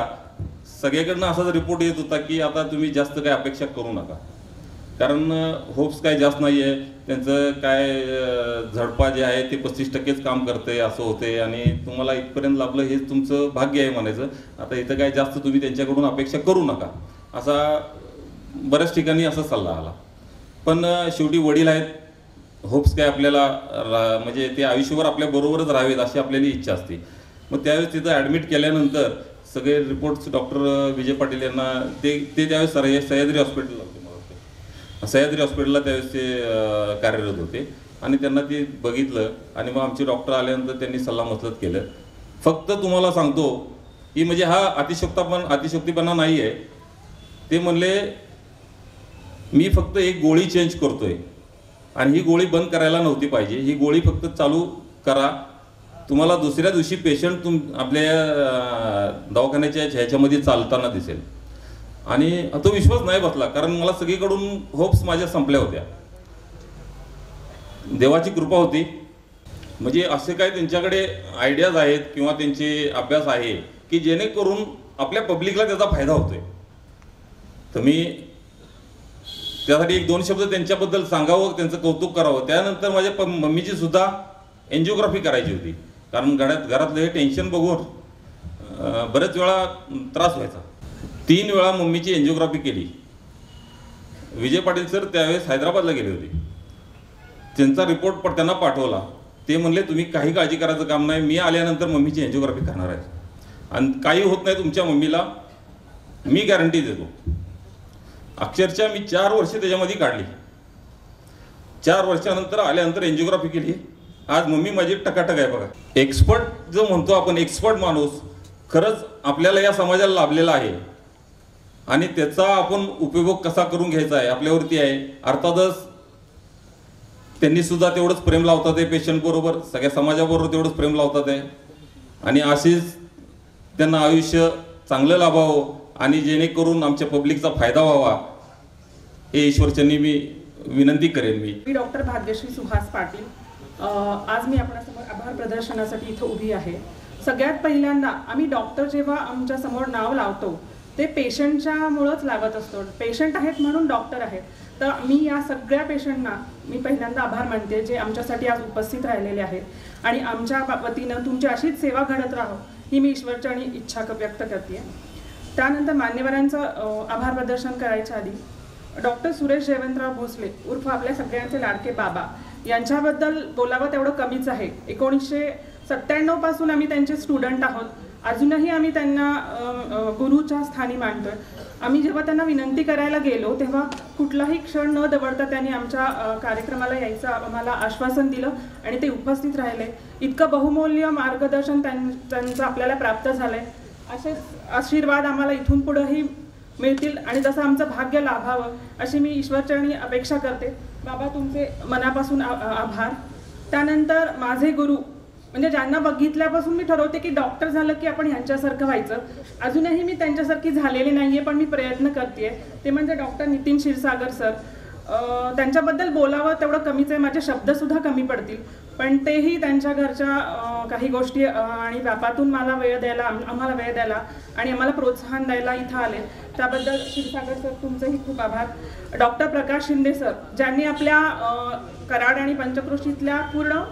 सगळ्याकडनं असाच रिपोर्ट येत होता की आता तुम्ही जास्त काय अपेक्षा करू नका, कारण होप्स काय जास्त नाही आहे, त्यांचं काय झडपा जे आहे ते 35% काम करते असं होते आणि तुम्हाला इथपर्यंत लाभलं हे तुमचं भाग्य आहे म्हणायचं. आता इथं काय जास्त तुम्ही त्यांच्याकडून अपेक्षा करू नका, असा बऱ्याच ठिकाणी असा सल्ला आला. पण शेवटी वडील आहेत, होप्स काय आपल्याला म्हणजे ते आयुष्यभर आपल्याबरोबरच राहावेत अशी आपल्याला इच्छा असते. मग त्यावेळेस तिथं ॲडमिट केल्यानंतर सगळे रिपोर्ट्स डॉक्टर विजय पाटील यांना ते त्यावेळेस सह्याद्री हॉस्पिटलला होते, मला वाटते सह्याद्री हॉस्पिटलला त्यावेळेस ते कार्यरत होते आणि त्यांना ते बघितलं आणि मग आमचे डॉक्टर आल्यानंतर त्यांनी सल्लामसलत केलं. फक्त तुम्हाला सांगतो की म्हणजे हा अतिशयोक्तीपणा नाही आहे. ते म्हणले मी फक्त एक गोळी चेंज करतोय आणि ही गोळी बंद करायला नव्हती पाहिजे, ही गोळी फक्त चालू करा, तुम्हाला दुसऱ्या दिवशी पेशंट आपल्या दवाखान्याच्या ह्याच्यामध्ये चालताना दिसेल. आणि तो विश्वास नाही बसला, कारण मला सगळीकडून होप्स माझ्या संपल्या होत्या. देवाची कृपा होती, म्हणजे असे काय त्यांच्याकडे आयडियाज आहेत किंवा त्यांचे अभ्यास आहे की जेणेकरून आपल्या पब्लिकला त्याचा फायदा होतोय. तर मी त्यासाठी 1-2 शब्द त्यांच्याबद्दल सांगावं, त्यांचं कौतुक करावं. त्यानंतर माझ्या मम्मीची सुद्धा एन्जिओग्राफी करायची होती, कारण घरातलं हे टेन्शन बघून बरेच वेळा त्रास व्हायचा. 3 वेळा मम्मीची एन्जिओग्राफी केली. विजय पाटील सर त्यावेळेस हैदराबादला गेले होते, त्यांचा रिपोर्ट त्यांना पाठवला. ते म्हणले तुम्ही काही काळजी करायचं काम नाही, मी आल्यानंतर मम्मीची एन्जिओग्राफी करणार आहे आणि काही होत नाही तुमच्या मम्मीला, मी गॅरंटी देतो. अक्षरशः मी 4 वर्ष त्याच्यामध्ये काढली. 4 वर्षानंतर आल्यानंतर एन्जिओग्राफी केली. आज मम्मी माझी टकाटक आहे बघा. एक्सपर्ट जो म्हणतो आपण, एक्सपर्ट माणूस खरंच आपल्याला या समाजाला लाभलेला आहे आणि त्याचा आपण उपयोग कसा करून घ्यायचा आहे आपल्यावरती आहे. अर्थातच त्यांनी सुद्धा तेवढंच प्रेम लावतात आहे पेशंट बरोबर, सगळ्या समाजाबरोबर तेवढंच प्रेम लावतात आहे आणि असेच त्यांना आयुष्य चांगलं लाभावं आणि जेणेकरून आमच्या पब्लिकचा फायदा व्हावा हे ईश्वरचरणी मी विनंती करेन. मी डॉक्टर भाग्यश्री सुहास पाटील. आज मी आपणासमोर आभार प्रदर्शनासाठी इथं उभी आहे. सगळ्यात पहिल्यांदा आम्ही डॉक्टर जेव्हा आमच्या समोर नाव लावतो ते पेशंटच्यामुळंच लावत असतो. पेशंट आहेत म्हणून डॉक्टर आहेत. तर मी या सगळ्या पेशंटना मी पहिल्यांदा आभार मानते जे आमच्यासाठी आज उपस्थित राहिलेले आहेत आणि आमच्या वतीनं तुमची अशीच सेवा घडत राहो ही मी ईश्वरचरणी इच्छा व्यक्त करते. त्यानंतर मान्यवरांचं आभार प्रदर्शन करायच्या आधी डॉक्टर सुरेश जयवंतराव भोसले उर्फ आपल्या सगळ्यांचे लाडके बाबा यांच्याबद्दल बोलावं तेवढं कमीच आहे. 1997 पासून आम्ही त्यांचे स्टुडंट आहोत. अजूनही आम्ही त्यांना गुरुच्या स्थानी मानतोय. आम्ही जेव्हा त्यांना विनंती करायला गेलो तेव्हा कुठलाही क्षण न दवडता त्यांनी आमच्या कार्यक्रमाला यायचं आम्हाला आश्वासन दिलं आणि ते उपस्थित राहिले. इतकं बहुमूल्य मार्गदर्शन त्यांचं आपल्याला प्राप्त झालं आहे. असेच आशीर्वाद आम्हाला इथून पुढेही मिळतील आणि जसं आमचं भाग्य लाभावं अशी मी ईश्वरचरणी अपेक्षा करते. बाबा तुमचे मनापासून आभार. त्यानंतर माझे गुरु म्हणजे ज्यांना बघितल्यापासून मी ठरवते की डॉक्टर झालं की आपण ह्यांच्यासारखं व्हायचं. अजूनही मी त्यांच्यासारखी झालेली नाही आहे पण मी प्रयत्न करते. ते म्हणजे डॉक्टर नितीन क्षीरसागर सर. त्यांच्याबद्दल बोलावं तेवढं कमीच आहे, माझे शब्दसुद्धा कमी पडतील. पण तेही त्यांच्या घरच्या काही गोष्टी आणि व्यापातून मला वेळ द्यायला आम्हाला वेळ द्यायला आणि आम्हाला प्रोत्साहन द्यायला इथं आले. त्याबद्दल क्षीरसागर सर तुमचंही खूप आभार. डॉक्टर प्रकाश शिंदे सर ज्यांनी आपल्या कराड आणि पंचक्रोशीतल्या पूर्ण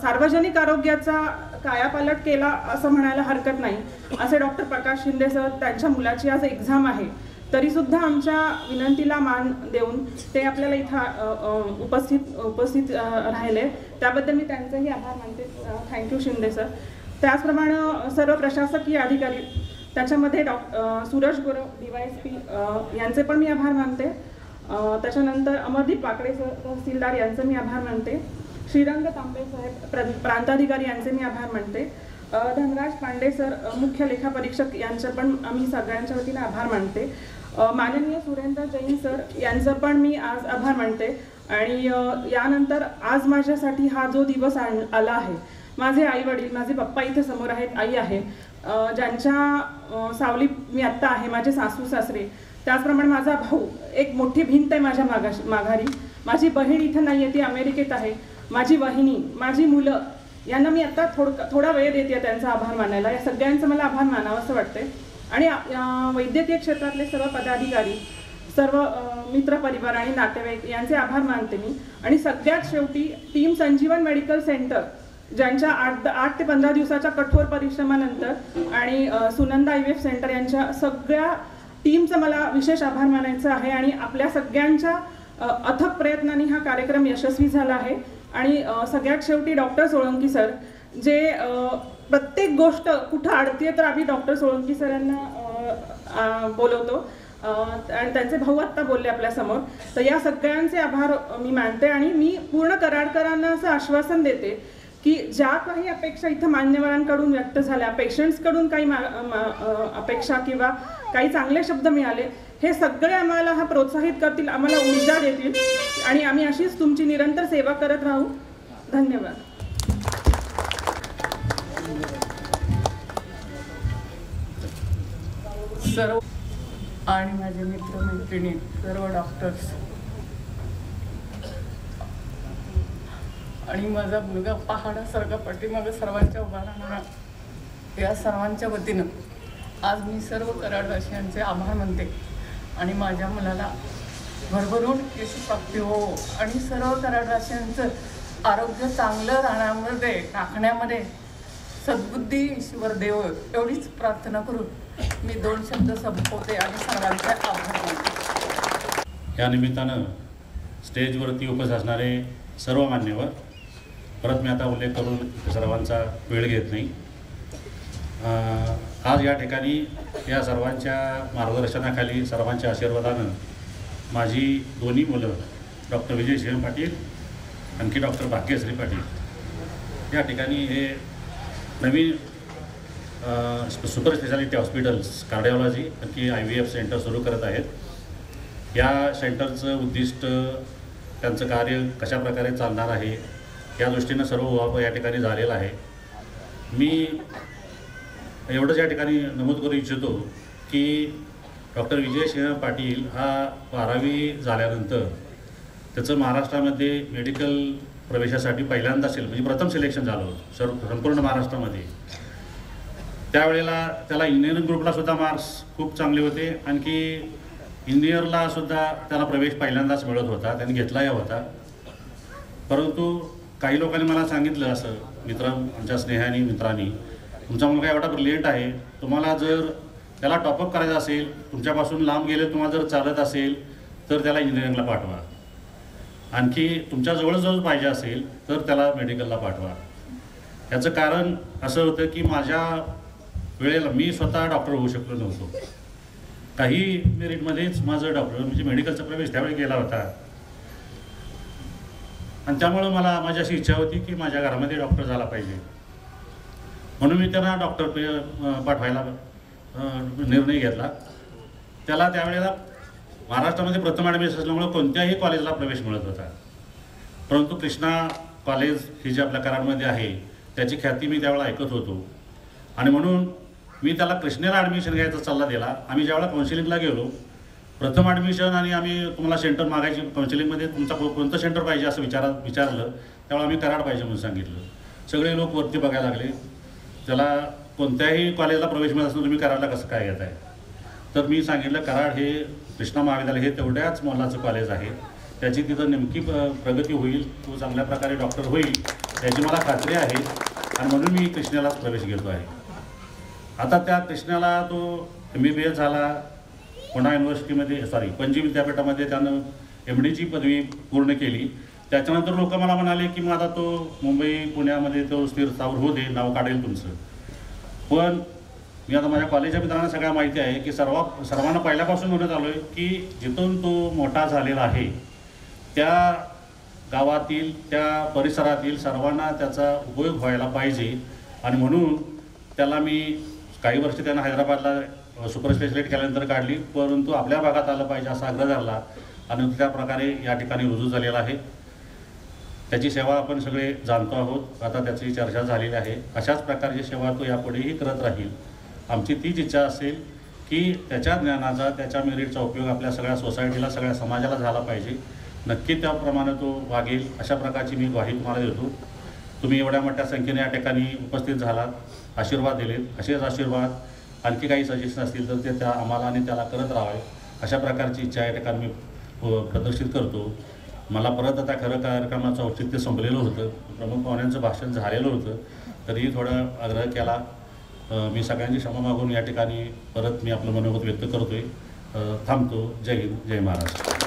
सार्वजनिक आरोग्याचा कायापालट केला असं म्हणायला हरकत नाही. असे डॉक्टर प्रकाश शिंदे सर, त्यांच्या मुलाची आज एक्झाम आहे तरीसुद्धा आमच्या विनंतीला मान देऊन ते आपल्याला इथं उपस्थित राहिले. त्याबद्दल मी त्यांचेही आभार मानते. Thank you Shinde sir. त्याचप्रमाणे सर्व प्रशासकीय अधिकारी त्याच्यामध्ये सूरज गुरव DYSP यांचे पण मी आभार मानते. त्याच्यानंतर अमरदीप पाकडे सर तहसीलदार यांचे मी आभार मानते. श्रीरंग तांबे साहेब प्रांताधिकारी यांचे मी आभार मानते. धनराज पांडे सर, मुख्य लेखापरीक्षक यांचे पण मी सगळ्यांच्या वतीने आभार मानते. माननीय सुरेंद्र जैन सर यांचं पण मी आज आभार मानते. आणि यानंतर आज माझ्यासाठी हा जो दिवस आला आहे, माझे आई वडील, माझे पप्पा इथे समोर आहेत, आई आहे, ज्यांच्या सावली मी आत्ता आहे, माझे सासू सासरे, त्याचप्रमाणे माझा भाऊ, एक मोठी भिंत आहे माझ्या माघारी, माझी बहीण इथं नाही आहे, ती अमेरिकेत आहे, माझी वहिनी, माझी मुलं, यांना मी आत्ता थोडा वेळ देते त्यांचा आभार मानायला. या सगळ्यांचं मला आभार मानावं असं वाटतंय. आणि वैद्यकीय क्षेत्रातले सर्व पदाधिकारी, सर्व मित्रपरिवार आणि नातेवाईक यांचे आभार मानते मी. आणि सगळ्यात शेवटी टीम संजीवन मेडिकल सेंटर, ज्यांच्या 8 ते 15 दिवसाच्या कठोर परिश्रमानंतर, आणि सुनंदा IVF सेंटर यांच्या सगळ्या टीमचं मला विशेष आभार मानायचं आहे. आणि आपल्या सगळ्यांच्या अथक प्रयत्नांनी हा कार्यक्रम यशस्वी झाला आहे. आणि सगळ्यात शेवटी डॉक्टर सोळंकी सर, जे प्रत्येक गोष्ट कुठं अडते तर आम्ही डॉक्टर सोळंकी सर यांना बोलवतो, आणि त्यांचे भाऊ आत्ता बोलले आपल्यासमोर. तर या सगळ्यांचे आभार मी मानते. आणि मी पूर्ण कराडकरांना असं आश्वासन देते की ज्या काही अपेक्षा इथं मान्यवरांकडून व्यक्त झाल्या, पेशंट्सकडून काही अपेक्षा किंवा काही चांगले शब्द मिळाले, हे सगळे आम्हाला हा प्रोत्साहित करतील, आम्हाला ऊर्जा देतील. आणि आम्ही अशीच तुमची निरंतर सेवा करत राहू. धन्यवाद. सर्व आणि माझे मित्रमैत्रिणी, सर्व डॉक्टर्स, आणि माझा मुलगा पहाडासारखा पाठीमागं सर्वांच्या उभा राहणारा, या सर्वांच्या वतीनं आज मी सर्व कराडवासियांचे आभार मानते. आणि माझ्या मुलाला भरभरून यशप्राप्ती हो, आणि सर्व कराडवासियांचं आरोग्य चांगलं राखण्यामध्ये सद्बुद्धी ईश्वर देव, एवढीच प्रार्थना करून मी 2 शब्द संपवते आणि सर्वांचे आभार मानते. या निमित्तानं स्टेजवरती उपस्थित असणारे सर्व मान्यवर, परत मी आता उल्लेख करून सर्वांचा वेळ घेत नाही. आज या ठिकाणी या सर्वांच्या मार्गदर्शनाखाली, सर्वांच्या आशीर्वादानं माझी दोन्ही मुलं डॉक्टर विजय सिंह पाटील, आणखी डॉक्टर भाग्यश्री पाटील या ठिकाणी हे नवीन सुपर स्पेशालिटी हॉस्पिटल्स, कार्डिओलॉजी आणखी IVF सेंटर सुरू करत आहेत. या सेंटरचं उद्दिष्ट, त्यांचं कार्य कशा प्रकारे चालणार आहे या दृष्टीनं सर्व उहापोह या ठिकाणी झालेला आहे. मी एवढंच या ठिकाणी नमूद करू इच्छितो की डॉक्टर विजय सिंह पाटील हा 12वी झाल्यानंतर त्याचं महाराष्ट्रामध्ये मेडिकल प्रवेशासाठी पहिल्यांदा म्हणजे प्रथम सिलेक्शन झालं होतं संपूर्ण महाराष्ट्रामध्ये. त्यावेळेला त्याला इंजिनिअरिंग ग्रुपला सुद्धा मार्क्स खूप चांगले होते, आणखी इंजिनिअरला सुद्धा त्याला प्रवेश पहिल्यांदाच मिळत होता, त्यांनी घेतलाही होता. परंतु काही लोकांनी मला सांगितलं असं, आमच्या स्नेहानी मित्रांनी, तुमचा मुलगा एवढा ब्रिलियंट आहे, तुम्हाला जर त्याला टॉपअप करायचं असेल, तुमच्यापासून लांब गेले, तुम्हाला जर चालत असेल तर त्याला इंजिनिअरिंगला पाठवा, आणखी तुमच्या जवळजवळ पाहिजे असेल तर त्याला मेडिकलला पाठवा. याचं कारण असं होतं की माझ्या वेळेला मी स्वतः डॉक्टर होऊ शकलो नव्हतो. काही मेरिटमध्येच माझं डॉक्टर म्हणजे मेडिकलचा प्रवेश त्यावेळी केला होता, आणि त्यामुळं माझी अशी इच्छा होती की माझ्या घरामध्ये डॉक्टर झाला पाहिजे. म्हणून मी त्यांना डॉक्टर पाठवायला निर्णय घेतला. त्याला त्यावेळेला महाराष्ट्रामध्ये प्रथम ॲडमिशन असल्यामुळं कोणत्याही कॉलेजला प्रवेश मिळत होता, परंतु कृष्णा कॉलेज ही जी आपल्या कराडमध्ये आहे त्याची ख्याती मी त्यावेळेला ऐकत होतो, आणि म्हणून मी त्याला कृष्णेला ॲडमिशन घ्यायचा सल्ला दिला. आम्ही ज्यावेळेला काउन्सिलिंगला गेलो, प्रथम ॲडमिशन, आणि आम्ही तुम्हाला सेंटर मागायची काउन्सिलिंगमध्ये, तुमचा कोणतं सेंटर पाहिजे असं विचारलं. त्यावेळेला आम्ही कराड पाहिजे म्हणून सांगितलं. सगळे लोक वरती बघायला लागले. त्याला कोणत्याही कॉलेजला प्रवेश मिळत असतो, तुम्ही कराडला कसं काय घेत आहे? तर मी सांगितलं कराड हे कृष्णा महाविद्यालय हे तेवढ्याच मोलाचं कॉलेज आहे, त्याची तिथं नेमकी प्रगती होईल, तो चांगल्या प्रकारे डॉक्टर होईल याची मला खात्री आहे, आणि म्हणून मी कृष्णालाच प्रवेश घेतो आहे. आता त्या कृष्णाला तो MBBS झाला, पुणा युनिव्हर्सिटीमध्ये पणजी विद्यापीठामध्ये त्यानं MDची पदवी पूर्ण केली. त्याच्यानंतर लोक मला म्हणाले की मग आता तो मुंबई पुण्यामध्ये तो स्थिर स्थावर होऊ दे, नाव काढेल तुमचं. पण मी आता माझ्या कॉलेजच्या मित्रांना सगळ्या माहिती आहे की सर्वांना पहिल्यापासून म्हणत आलो आहे की जिथून तो मोठा झालेला आहे त्या गावातील, त्या परिसरातील सर्वांना त्याचा उपयोग व्हायला पाहिजे, आणि म्हणून त्याला मी काही वर्ष त्यांना हैदराबादला सुपर स्पेशालिटी केल्यानंतर काढली, परंतु आपल्या भागात आलं पाहिजे असा आग्रह धरला आणि त्या प्रकारे या ठिकाणी रुजू झालेला आहे. त्याची सेवा आपण सगळे जाणतो आहोत, आता त्याची चर्चा झालेली आहे. अशाच प्रकारची सेवा तो यापुढेही करत राहील. आमची तीच इच्छा असेल की त्याच्या ज्ञानाचा, त्याच्या मेरिटचा उपयोग आपल्या सगळ्या सोसायटीला, सगळ्या समाजाला झाला पाहिजे. नक्की त्याप्रमाणे तो वागेल अशा प्रकारची मी ग्वाही तुम्हाला देतो. तुम्ही एवढ्या मोठ्या संख्येने या ठिकाणी उपस्थित झालात, आशीर्वाद दिलेत. असेच आशीर्वाद आणखी काही सजेशन असतील तर ते त्या आम्हाला आणि त्याला करत राहावे अशा प्रकारची इच्छा या ठिकाणी मी प्रदर्शित करतो. मला परत आता खरं कार्यक्रमाचं औचित्य संपलेलं होतं, प्रमुख पाहुण्यांचं भाषण झालेलं होतं, तरीही थोडा आग्रह केला. मी सगळ्यांची क्षमा मागून या ठिकाणी परत मी आपलं मनोगत व्यक्त करतोय. थांबतो. जय हिंद, जय महाराष्ट्र.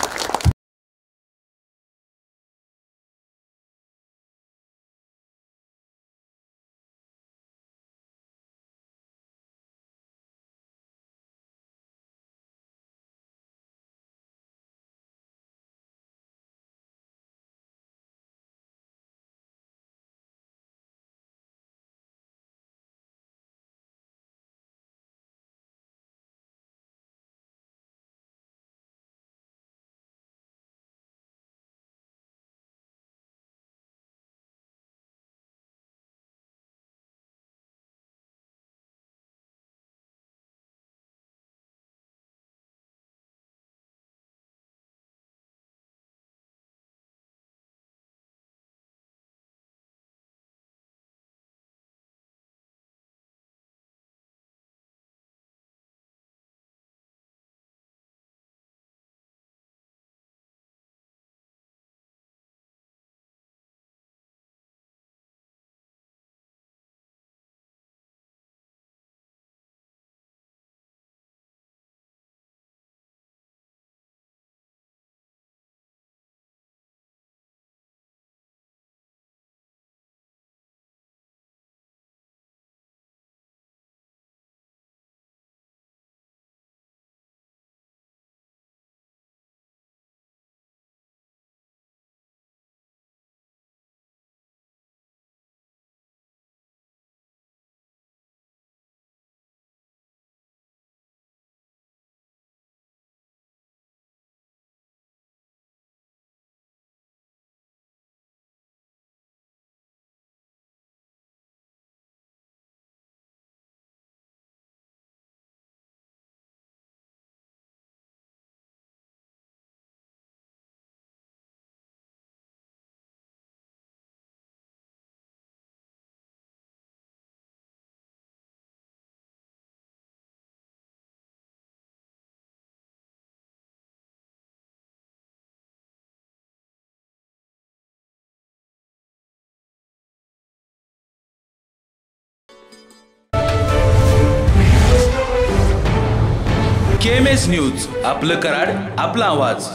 KMS न्यूज, आपलं कराड, आपला आवाज.